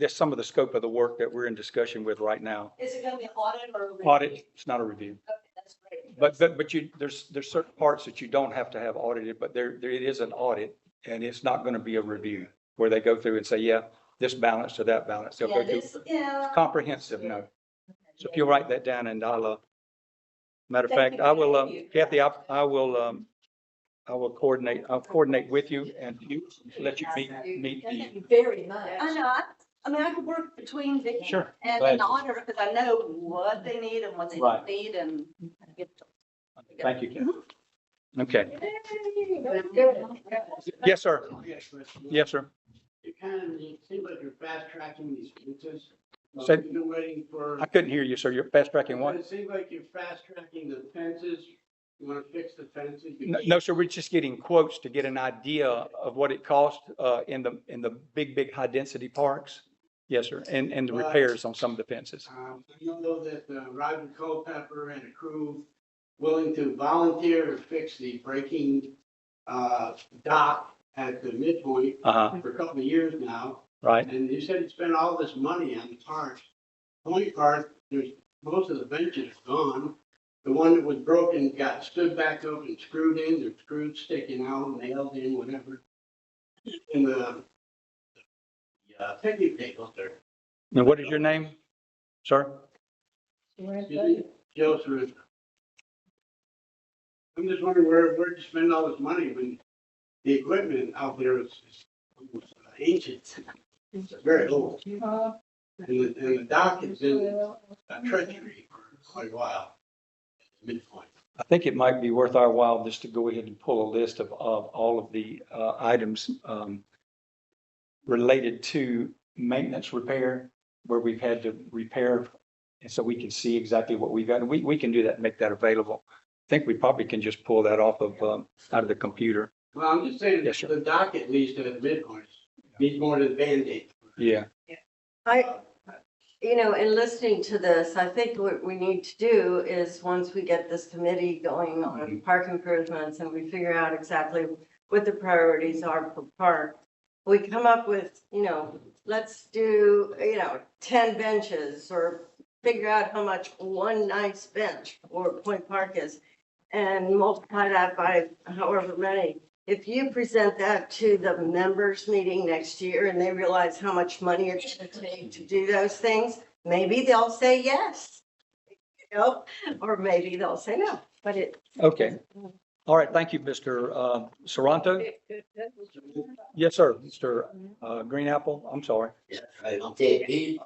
some of the scope of the work that we're in discussion with right now. Is it going to be an audit or a review? Audit, it's not a review. Okay, that's great. But there's certain parts that you don't have to have audited, but there it is an audit, and it's not going to be a review where they go through and say, yeah, this balance to that balance. They'll go through comprehensive, no. So if you'll write that down, and I'll, matter of fact, I will, Kathy, I'll coordinate with you and let you meet Thank the, you very much. I know, I mean, I could work between Vicky Sure. and Glad the to. auditor because I know what they need and what they Right. don't need and get thank you, Kathy. Okay. Yes, sir. Yes, sir. It kind of seems like you're fast tracking these fences. Say- You've been waiting for. I couldn't hear you, sir. You're fast tracking what? It seems like you're fast tracking the fences. You want to fix the fences? No, sir, we're just getting quotes to get an idea of what it costs in the big high density parks. Yes, sir, and the repairs on some of the fences. I know that Roger Culpepper and a crew willing to volunteer to fix the breaking dock at the midpoint Uh-huh, for a couple of years now. right. And you said you spent all this money on the parks. Only part, most of the benches are gone. The one that was broken got stood back up and screwed in, there's screws sticking out, nailed in, whatever. And the picnic tables there. And what is your name, sir? Joe Cerruto. I'm just wondering where'd you spend all this money when the equipment out there is almost ancient. It's very old. And the dock has been a treachery for quite a while. Midpoint. I think it might be worth our while just to go ahead and pull a list of all of the items related to maintenance repair, where we've had to repair, and so we can see exactly what we've got. And we can do that and make that available. I think we probably can just pull that off of out of the computer. Well, I'm just saying, Yes, sir. the dock at least at midpoint needs more than Band-Aid. Yeah. You know, in listening to this, I think what we need to do is once we get this committee going on park improvements and we figure out exactly what the priorities are for park, we come up with, let's do, 10 benches or figure out how much one nice bench or Point Park is and multiply that by however many. If you present that to the members meeting next year and they realize how much money it's going to take to do those things, maybe they'll say yes, or maybe they'll say no, but Okay. All right. Thank you, Mr. Saranto. Yes, sir. Mr. Greenapple. I'm sorry. Yeah, right. I'm Dave Pete,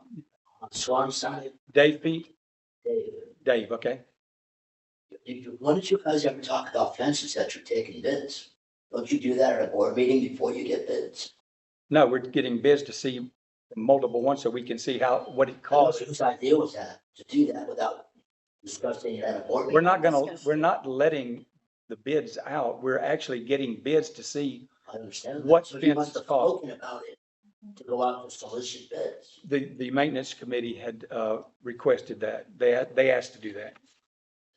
on Swan side. Dave Pete. Dave. Dave. Okay. When did you guys ever talk about fences that you're taking bids? Don't you do that at a board meeting before you get bids? No, we're getting bids to see multiple ones so we can see what it costs. Whose idea was that, to do that without discussing it at a board meeting? We're not letting the bids out. We're actually getting bids to see I understand. that. what So you must fence have cost. spoken about it to go out and solicit bids. The maintenance committee had requested that. They asked to do that.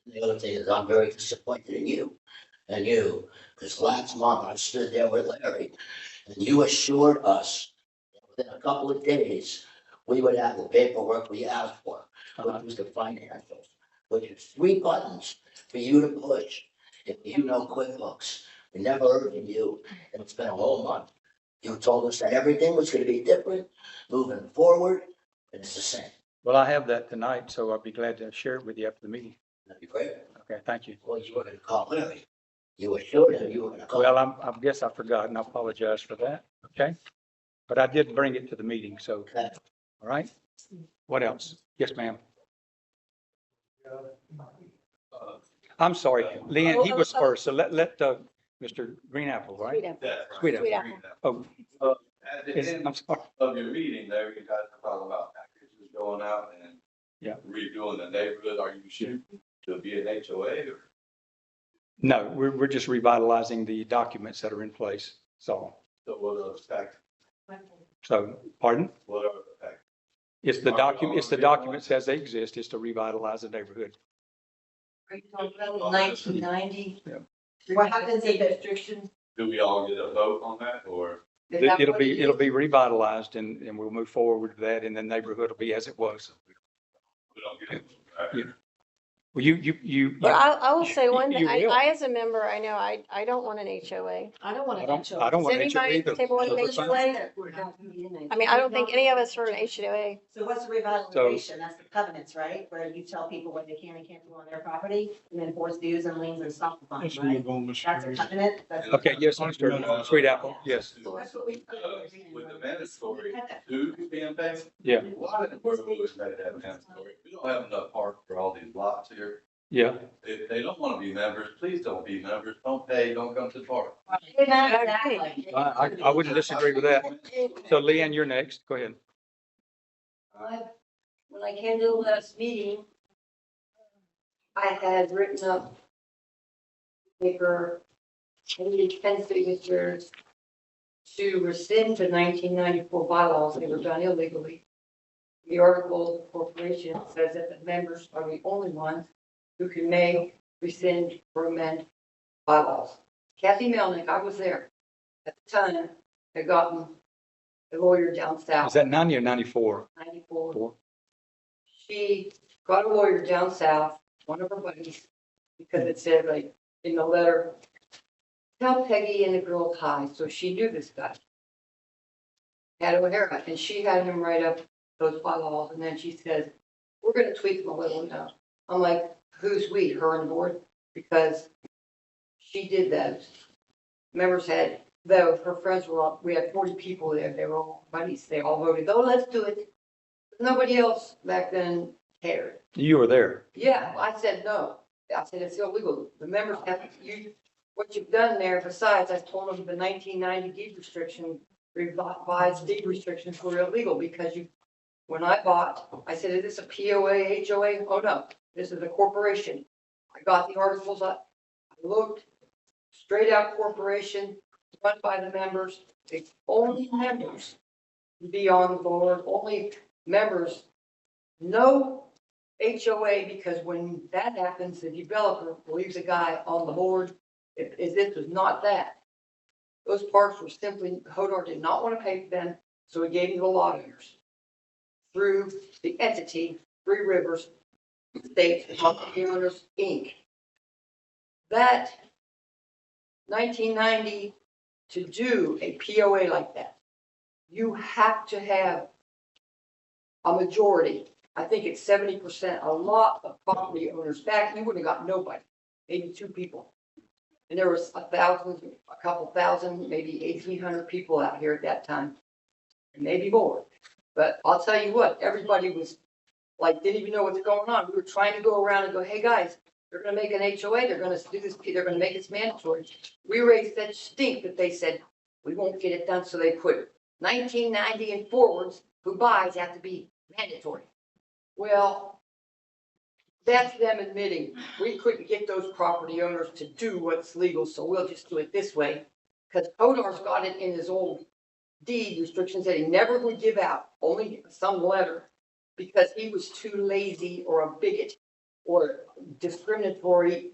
The other thing is I'm very disappointed in you and you, because last month I stood there with Larry, and you assured us that within a couple of days, we would have the paperwork we asked for, which was the financials, which is 3 buttons for you to push. If you know QuickBooks, we never heard from you, and it's been a whole month. You told us that everything was gonna be different, moving forward, and it's the same. Well, I have that tonight, so I'll be glad to share it with you after the meeting. That'd be great. Okay, thank you. Well, you were gonna call Larry. You assured him you were gonna call. Well, I guess I forgot and I apologize for that. Okay? But I did bring it to the meeting, so, Okay. all right? What else? Yes, ma'am. I'm sorry, Leanne, he was first, so let, Mr. Greenapple, right? Sweet apple. Sweet Sweet apple. apple. Oh, At the end I'm sorry. of your meeting there, you guys were talking about packages going out and Yeah. redoing the neighborhood. Are you shooting to be an HOA or? No, we're just revitalizing the documents that are in place. So, So what are those packages? pardon? What are the packages? It's the documents as they exist, is to revitalize the neighborhood. Are you talking about 1990? Yeah. What happens if it- Restriction? Do we all get a vote on that or? Is that It'll what it be, it'll is? be revitalized and we'll move forward with that and the neighborhood will be as it was. We don't get it. Right. Yeah. Well, you. But I will say one thing, You will. I as a member, I know I don't want an HOA. I don't want I to. don't, I don't want Does to anybody either. at the table want So an we're fine. HOA? I mean, I don't think any of us are an HOA. So what's the revitalization? That's the covenants, right? Where you tell people what they can and can't do on their property and then enforce dues and liens and stop the fines, Let's right? move on, That's a Mr. covenant. That's- Okay, yes, Mr. Sweet Apple, yes. That's what we. With the mandatory dues being paid. Yeah. Why did we always make that mandatory? We don't have enough park for all these lots here. Yeah. If they don't want to be members, please don't be members. Don't pay, don't come to the park. Exactly. I wouldn't disagree with that. So Leanne, you're next. Go ahead. When I came to the last meeting, I had written up paper, I needed 10 signatures to rescind the 1994 bylaws. They were done illegally. The article of the corporation says that the members are the only ones who can make, rescind, or amend bylaws. Kathy Melnick, I was there at the time, had gotten a lawyer down Is south, that 90 or 94? 94. Four. She got a lawyer down south, one of her buddies, because it said like in the letter, tell Peggy and the girls hi. So she knew this guy. Had O'Hara, and she had him write up those bylaws, and then she says, we're gonna tweak them a little now. I'm like, who's we, her and the board? Because she did those. Members had, though her friends were all, we had 40 people there, they were all buddies, they all voted, oh, let's do it. Nobody else back then cared. You were there. Yeah, I said no. I said it's illegal. The members have, you, what you've done there, besides, I told them the 1990 deed restriction, revised deed restrictions were illegal because you, when I bought, I said, is this a POA, HOA? Oh, no, this is a corporation. I got the articles up, I looked, straight out corporation, run by the members, it's only members be on the board, only members, no HOA, because when that happens, the developer leaves a guy on the board. If this was not that. Those parks were simply, Hodor did not want to pay for them, so he gave them to the lot owners. Through the entity, Three Rivers State Property Owners, Inc. That 1990, to do a POA like that, you have to have a majority. I think it's 70%, a lot of property owners back, you wouldn't have got nobody, maybe 2 people. And there was a couple thousand, maybe 1,800 people out here at that time, and maybe more. But I'll tell you what, everybody was like, didn't even know what's going on. We were trying to go around and go, hey guys, they're gonna make an HOA, they're gonna do this, they're gonna make it mandatory. We raised such stink that they said, we won't get it done, so they put 1990 and forwards, who buys have to be mandatory. Well, that's them admitting we couldn't get those property owners to do what's legal, so we'll just do it this way. Because Hodar's got it in his old deed restrictions that he never would give out, only some letter, because he was too lazy or a bigot or discriminatory,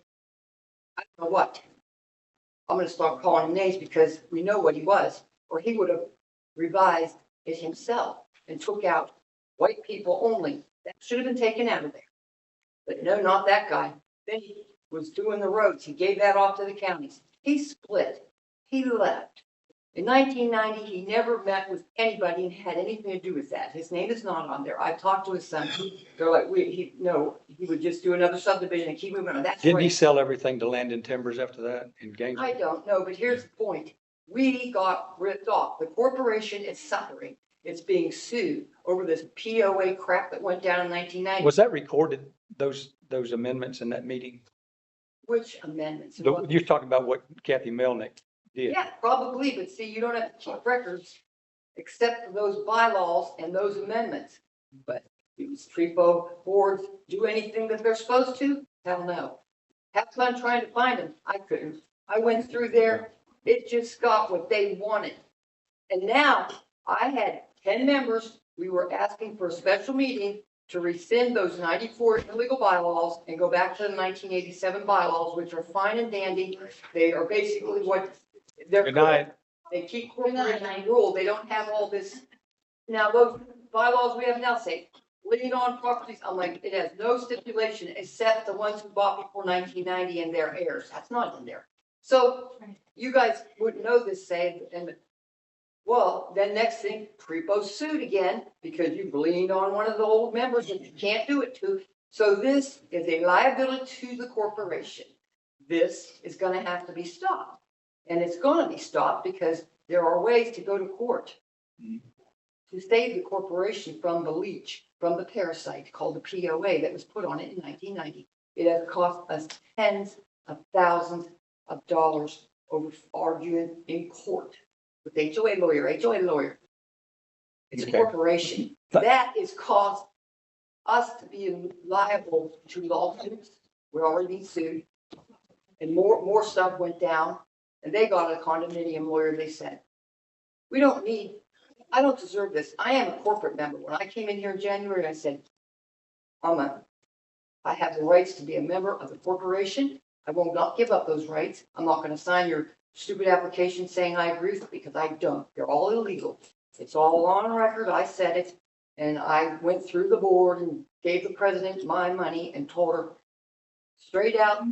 I don't know what. I'm gonna start calling him names because we know what he was, or he would have revised it himself and took out white people only. That should have been taken out of there. But no, not that guy. Then he was doing the roads. He gave that off to the counties. He split. He left. In 1990, he never met with anybody and had anything to do with that. His name is not on there. I've talked to his son. They're like, he would just do another subdivision and keep moving on. That's Didn't he right. sell everything to Land and Timbers after that in Gainesville? I don't know, but here's the point. We got ripped off. The corporation is suffering. It's being sued over this POA crap that went down in 1990. Was that recorded, those amendments in that meeting? Which amendments? You're talking about what Kathy Melnick did. Yeah, probably, but see, you don't have to keep records except for those bylaws and those amendments. But these TREPO boards do anything that they're supposed to? Hell no. Have fun trying to find them. I couldn't. I went through there. It just got what they wanted. And now I had 10 members. We were asking for a special meeting to rescind those 94 illegal bylaws and go back to the 1987 bylaws, which are fine and dandy. They are basically what they're. Good night. They keep corporation rule. They don't have all this. Now, those bylaws we have now say lien on properties. I'm like, it has no stipulation except the ones who bought before 1990 and their heirs. That's not in there. So you guys wouldn't know this, say, and well, then next thing, Prepo sued again because you leaned on one of the old members and you can't do it to. So this is a liability to the corporation. This is going to have to be stopped. And it's going to be stopped because there are ways to go to court to save the corporation from the leech, from the parasite called the POA that was put on it in 1990. It has cost us tens of thousands of dollars over arguing in court. With HOA lawyer. It's a Okay. corporation. That is caused us to be liable to lawsuits. We're already being sued. And more stuff went down. And they got a condominium lawyer. They said, I don't deserve this. I am a corporate member. When I came in here in January, I said, I have the rights to be a member of the corporation. I will not give up those rights. I'm not going to sign your stupid application saying I agree with it because I don't. They're all illegal. It's all on record. I said it. And I went through the board and gave the president my money and told her straight out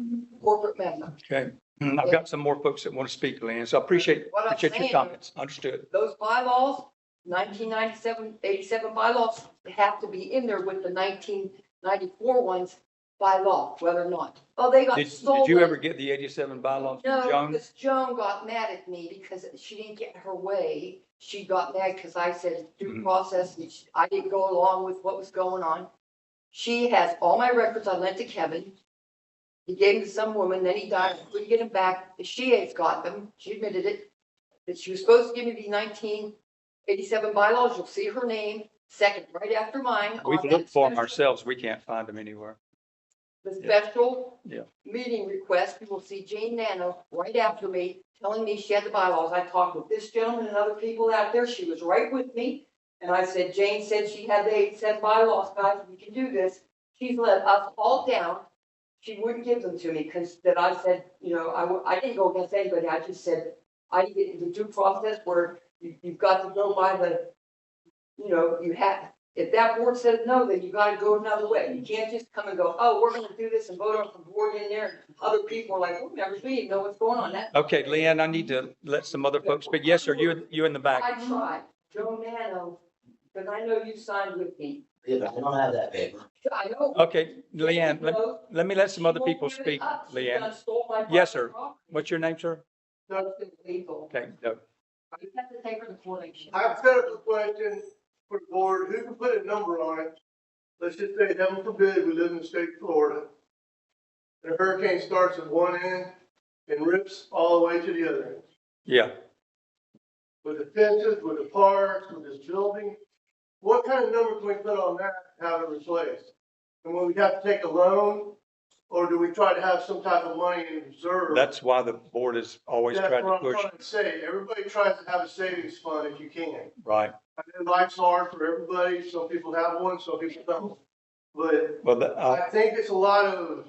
corporate member. Okay. I've got some more folks that want to speak, Leanne, so I appreciate What I'm your saying- comments. Understood. Those bylaws, 1997, 87 bylaws have to be in there with the 1994 ones by law, whether or not. Oh, they got Did stolen. you ever get the 87 bylaws from No, Joan? because Joan got mad at me because she didn't get her way. She got mad because I said due process, and I didn't go along with what was going on. She has all my records I lent to Kevin. He gave them to some woman, then he died, I couldn't get them back. The Shea's got them, she admitted it. That she was supposed to give me the 1987 bylaws, you'll see her name, second, right after mine. We've on looked that for them special- ourselves. We can't find them anywhere. The special Yeah. meeting request, you will see Jane Nano right after me, telling me she had the bylaws. I talked with this gentleman and other people out there. She was right with me. And I said, Jane said she had the 87 bylaws, guys, we can do this. She's let us all down. She wouldn't give them to me because that I said, I didn't go against anybody. I just said, I did the due process where you've got to go by the, you have, if that board said no, then you gotta go another way. You can't just come and go, oh, we're gonna do this and vote on the board in there. Other people are like, we've never seen, you know what's going on. That, Okay, Leanne, I need to let some other folks speak. Yes, sir, you in the back. I tried, Joe Nano, because I know you signed with me. Yeah, but I don't have that paper. I know. Okay, Leanne, let me let some other people speak, Leanne. Yes, sir. What's your name, sir? That's illegal. Okay, no. You have to take her to court. I've set up a question for the board, who can put a number on it? Let's just say, heaven forbid, we live in the state of Florida. And a hurricane starts at one end and rips all the way to the other end. Yeah. With the fences, with the parks, with this building, what kind of number can we put on that, to have it replaced? And will we have to take a loan, or do we try to have some type of money in reserve? That's why the board has always That's tried to what I'm push. trying to say. Everybody tries to have a savings fund if you can. Right. I know life's hard for everybody. Some people have one, some people don't. But Well, I think it's a lot of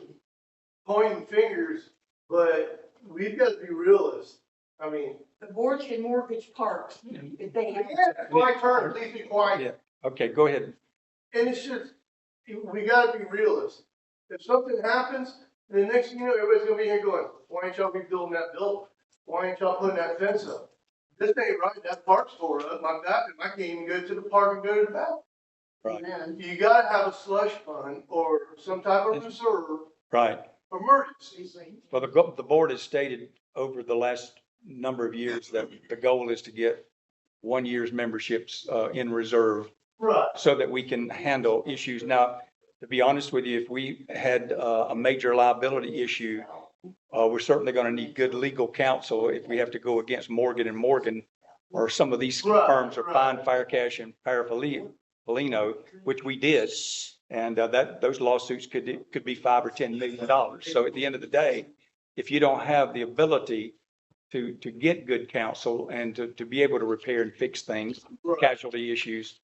pointing fingers, but we've got to be realists. I mean. The board can mortgage parks if they have. My turn, please be quiet. Yeah, okay, go ahead. And it's just, we gotta be realists. If something happens, the next thing you know, everybody's gonna be here going, why ain't y'all rebuilding that building? Why ain't y'all putting that fence up? This ain't right, that park's tore up, my bathroom, I can't even go to the park and go to the bathroom. Right. You gotta have a slush fund or some type of reserve, Right. emergency. Well, the board has stated over the last number of years that the goal is to get 1 year's memberships in reserve Right. so that we can handle issues. Now, to be honest with you, if we had a major liability issue, we're certainly going to need good legal counsel if we have to go against Morgan and Morgan or some of these firms are Fine, Fire Cash, and Parafalino, which we did. And those lawsuits could be $5 or $10 million. So at the end of the day, if you don't have the ability to get good counsel and to be able to repair and fix things, casualty issues,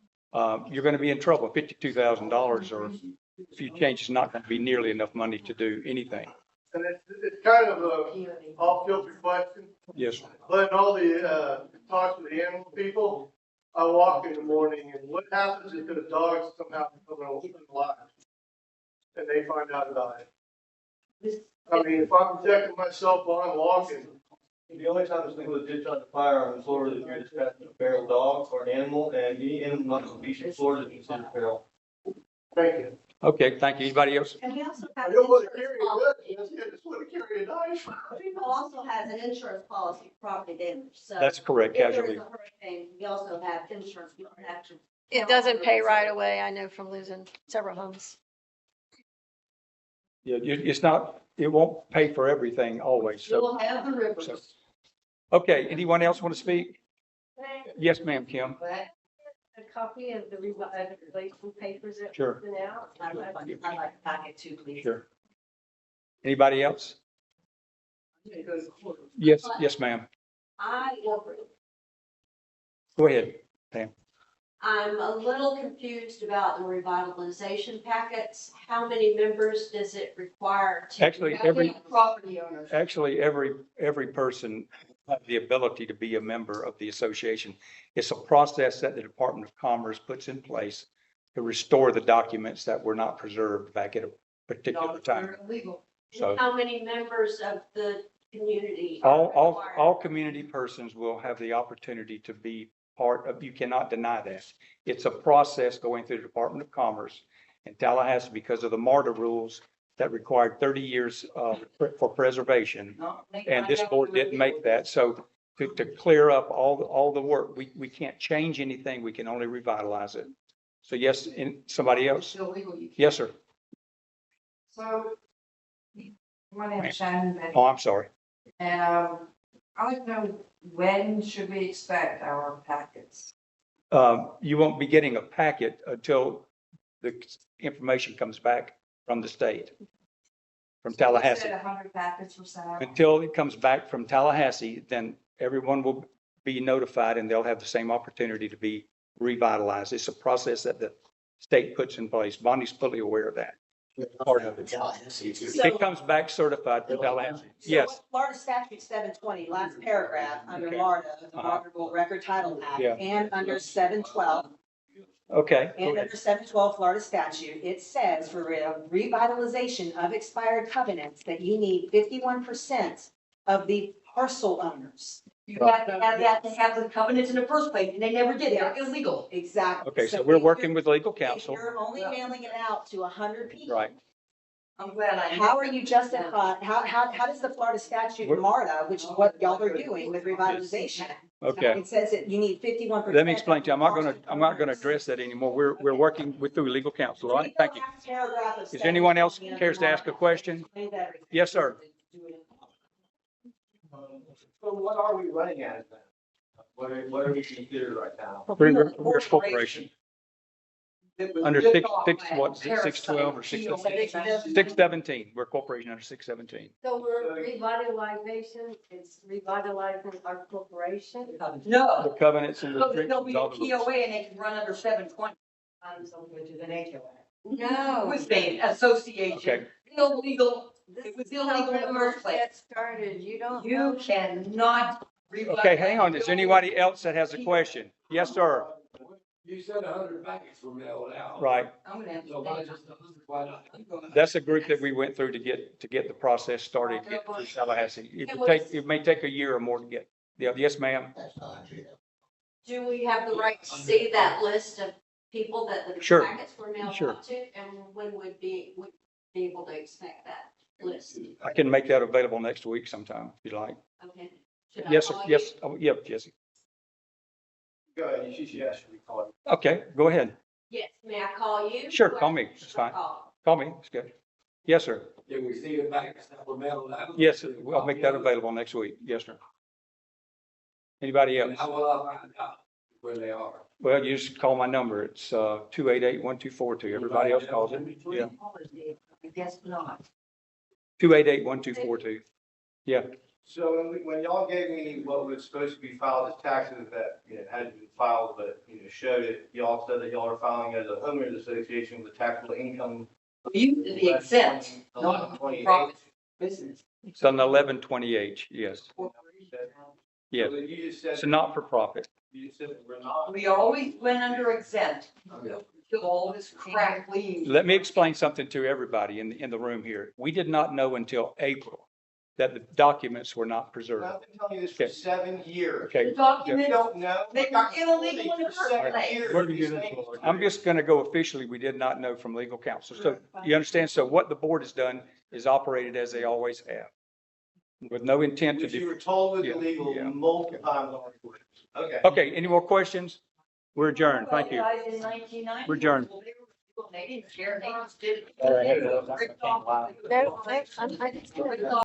you're going to be in trouble. $52,000 or a few changes is not going to be nearly enough money to do anything. And it's kind of a off-filter question. Yes. But in all the talks with the animal people, I walk in the morning and what happens if the dogs somehow become alive? And they find out about it. I mean, if I'm protecting myself while I'm walking. The only time this thing was ditched on the fire on Florida is if you're dispatching a feral dog or an animal, and any animal not to be in Florida is considered feral. Thank you. Okay, thank you. Anybody else? And we also I have. don't want to carry a gun, I just want to carry a knife. People also has an insurance policy for property damage, so. That's correct, If there casualty. is a hurricane, we also have insurance, we don't have to. It doesn't pay right away, I know from losing several homes. Yeah, it's not, it won't pay for everything always. So, You'll have the rivers. so. Okay, anyone else want to speak? Yes, ma'am, Kim. A copy of the revised papers that Sure. were sent out. I'd like to pack it too, please. Sure. Anybody else? Yes, yes, ma'am. Go ahead, Pam. I'm a little confused about the revitalization packets. How many members does it require to? Actually, every, Property owners. actually, every person has the ability to be a member of the association. It's a process that the Department of Commerce puts in place to restore the documents that were not preserved back at a particular time. Illegal. So How many members of the community? are all required? community persons will have the opportunity to be part of, you cannot deny that. It's a process going through the Department of Commerce in Tallahassee because of the MARTA rules that required 30 years for preservation. And this board didn't make that. So to clear up all the work, we can't change anything. We can only revitalize it. So yes, somebody else? Illegal. Yes, sir. So, my name is Shannon Benny, Oh, I'm sorry. and I'd like to know, when should we expect our packets? You won't be getting a packet until the information comes back from the state, from Tallahassee. 100 packets were sent out. Until it comes back from Tallahassee, then everyone will be notified and they'll have the same opportunity to be revitalized. It's a process that the state puts in place. Bonnie's fully aware of that. Part of it. It comes back certified from Tallahassee. Yes, Florida statute 720, last paragraph, under Okay. MARTA, the Marketable Record Title Act, Yeah. and under 712, okay. Go and ahead. under 712 Florida statute, it says for revitalization of expired covenants that you need 51% of the parcel owners. You have to have that to have the covenants in the first place, and they never did. They're illegal. Exactly. Okay, so we're working with legal If counsel. you're only mailing it out to 100 people. Right. I'm glad I. How are you justified, how does the Florida statute MARTA, which is what y'all are doing with revitalization? Okay. It says that you need 51%. Let me explain to you. I'm not going to address that anymore. We're working through legal counsel. All right. Thank you. Is there anyone else cares to ask a question? Yes, sir. So what are we running at then? What are we considered right now? We're a corporation. Under six, what, 612 or 617? We're a corporation under 617. So we're revitalization, it's revitalizing our corporation. No. The covenants and So there'll restrictions, be a all the rules. POA and they can run under 720. Which is an HOA. No. Who's saying association, Okay. illegal It was illegal in the first place. Get started, you don't. You cannot. Okay, hang on. Is there anybody else that has a question? Yes, sir. You said 100 packets were mailed out. Right. I'm gonna have to. So why just 100? Why not? That's a group that we went through to get the process started, get through Tallahassee. It may take a year or more to get. Yeah, yes, ma'am. That's not true. Do we have the right to see that list of people that the Sure. packets were mailed Sure. out to? And when would be able to expect that list? I can make that available next week sometime if you like. Okay. Should I Yes, sir. call you? Yes. Oh, yeah, Jesse. Go ahead, she asked you to call it. Okay, go ahead. Yes, may I call you? Sure, call me. It's Should I fine. call? Call me. It's good. Yes, sir. Did we see the packets that were mailed out? Yes, I'll make that available next week. Yes, sir. Anybody And else? how will I find out where they are? Well, you just call my number. It's 288-1242. Everybody else calls it. Yeah, I guess not. 288-1242. Yeah. So when y'all gave me what was supposed to be filed as taxes that, hadn't been filed, but, showed it, y'all said that y'all are filing as a homeowners association with taxable income. You, the exempt, not 1128. profit business. It's on 1128. Yes. Yes. So then you just said. It's a not-for-profit. You just said that we're not. We always went under exempt until all this crap leaves. Let me explain something to everybody in the room here. We did not know until April that the documents were not preserved. I've been telling you this for Okay. 7 years. Okay. The documents, You don't know. they were illegal in the For first 7 place. years, Where did you these get things- I'm just going to go officially, we did not know from legal counsel. So you understand? So what the board has done is operated as they always have, with no intent to Which you do. were told was Yeah, illegal yeah. multiple times on recordings. Okay. Okay, any more questions? We're adjourned. Thank you. Guys in 1990. We're adjourned. Well, they didn't care, they just did it. All right. Ripped off. No, I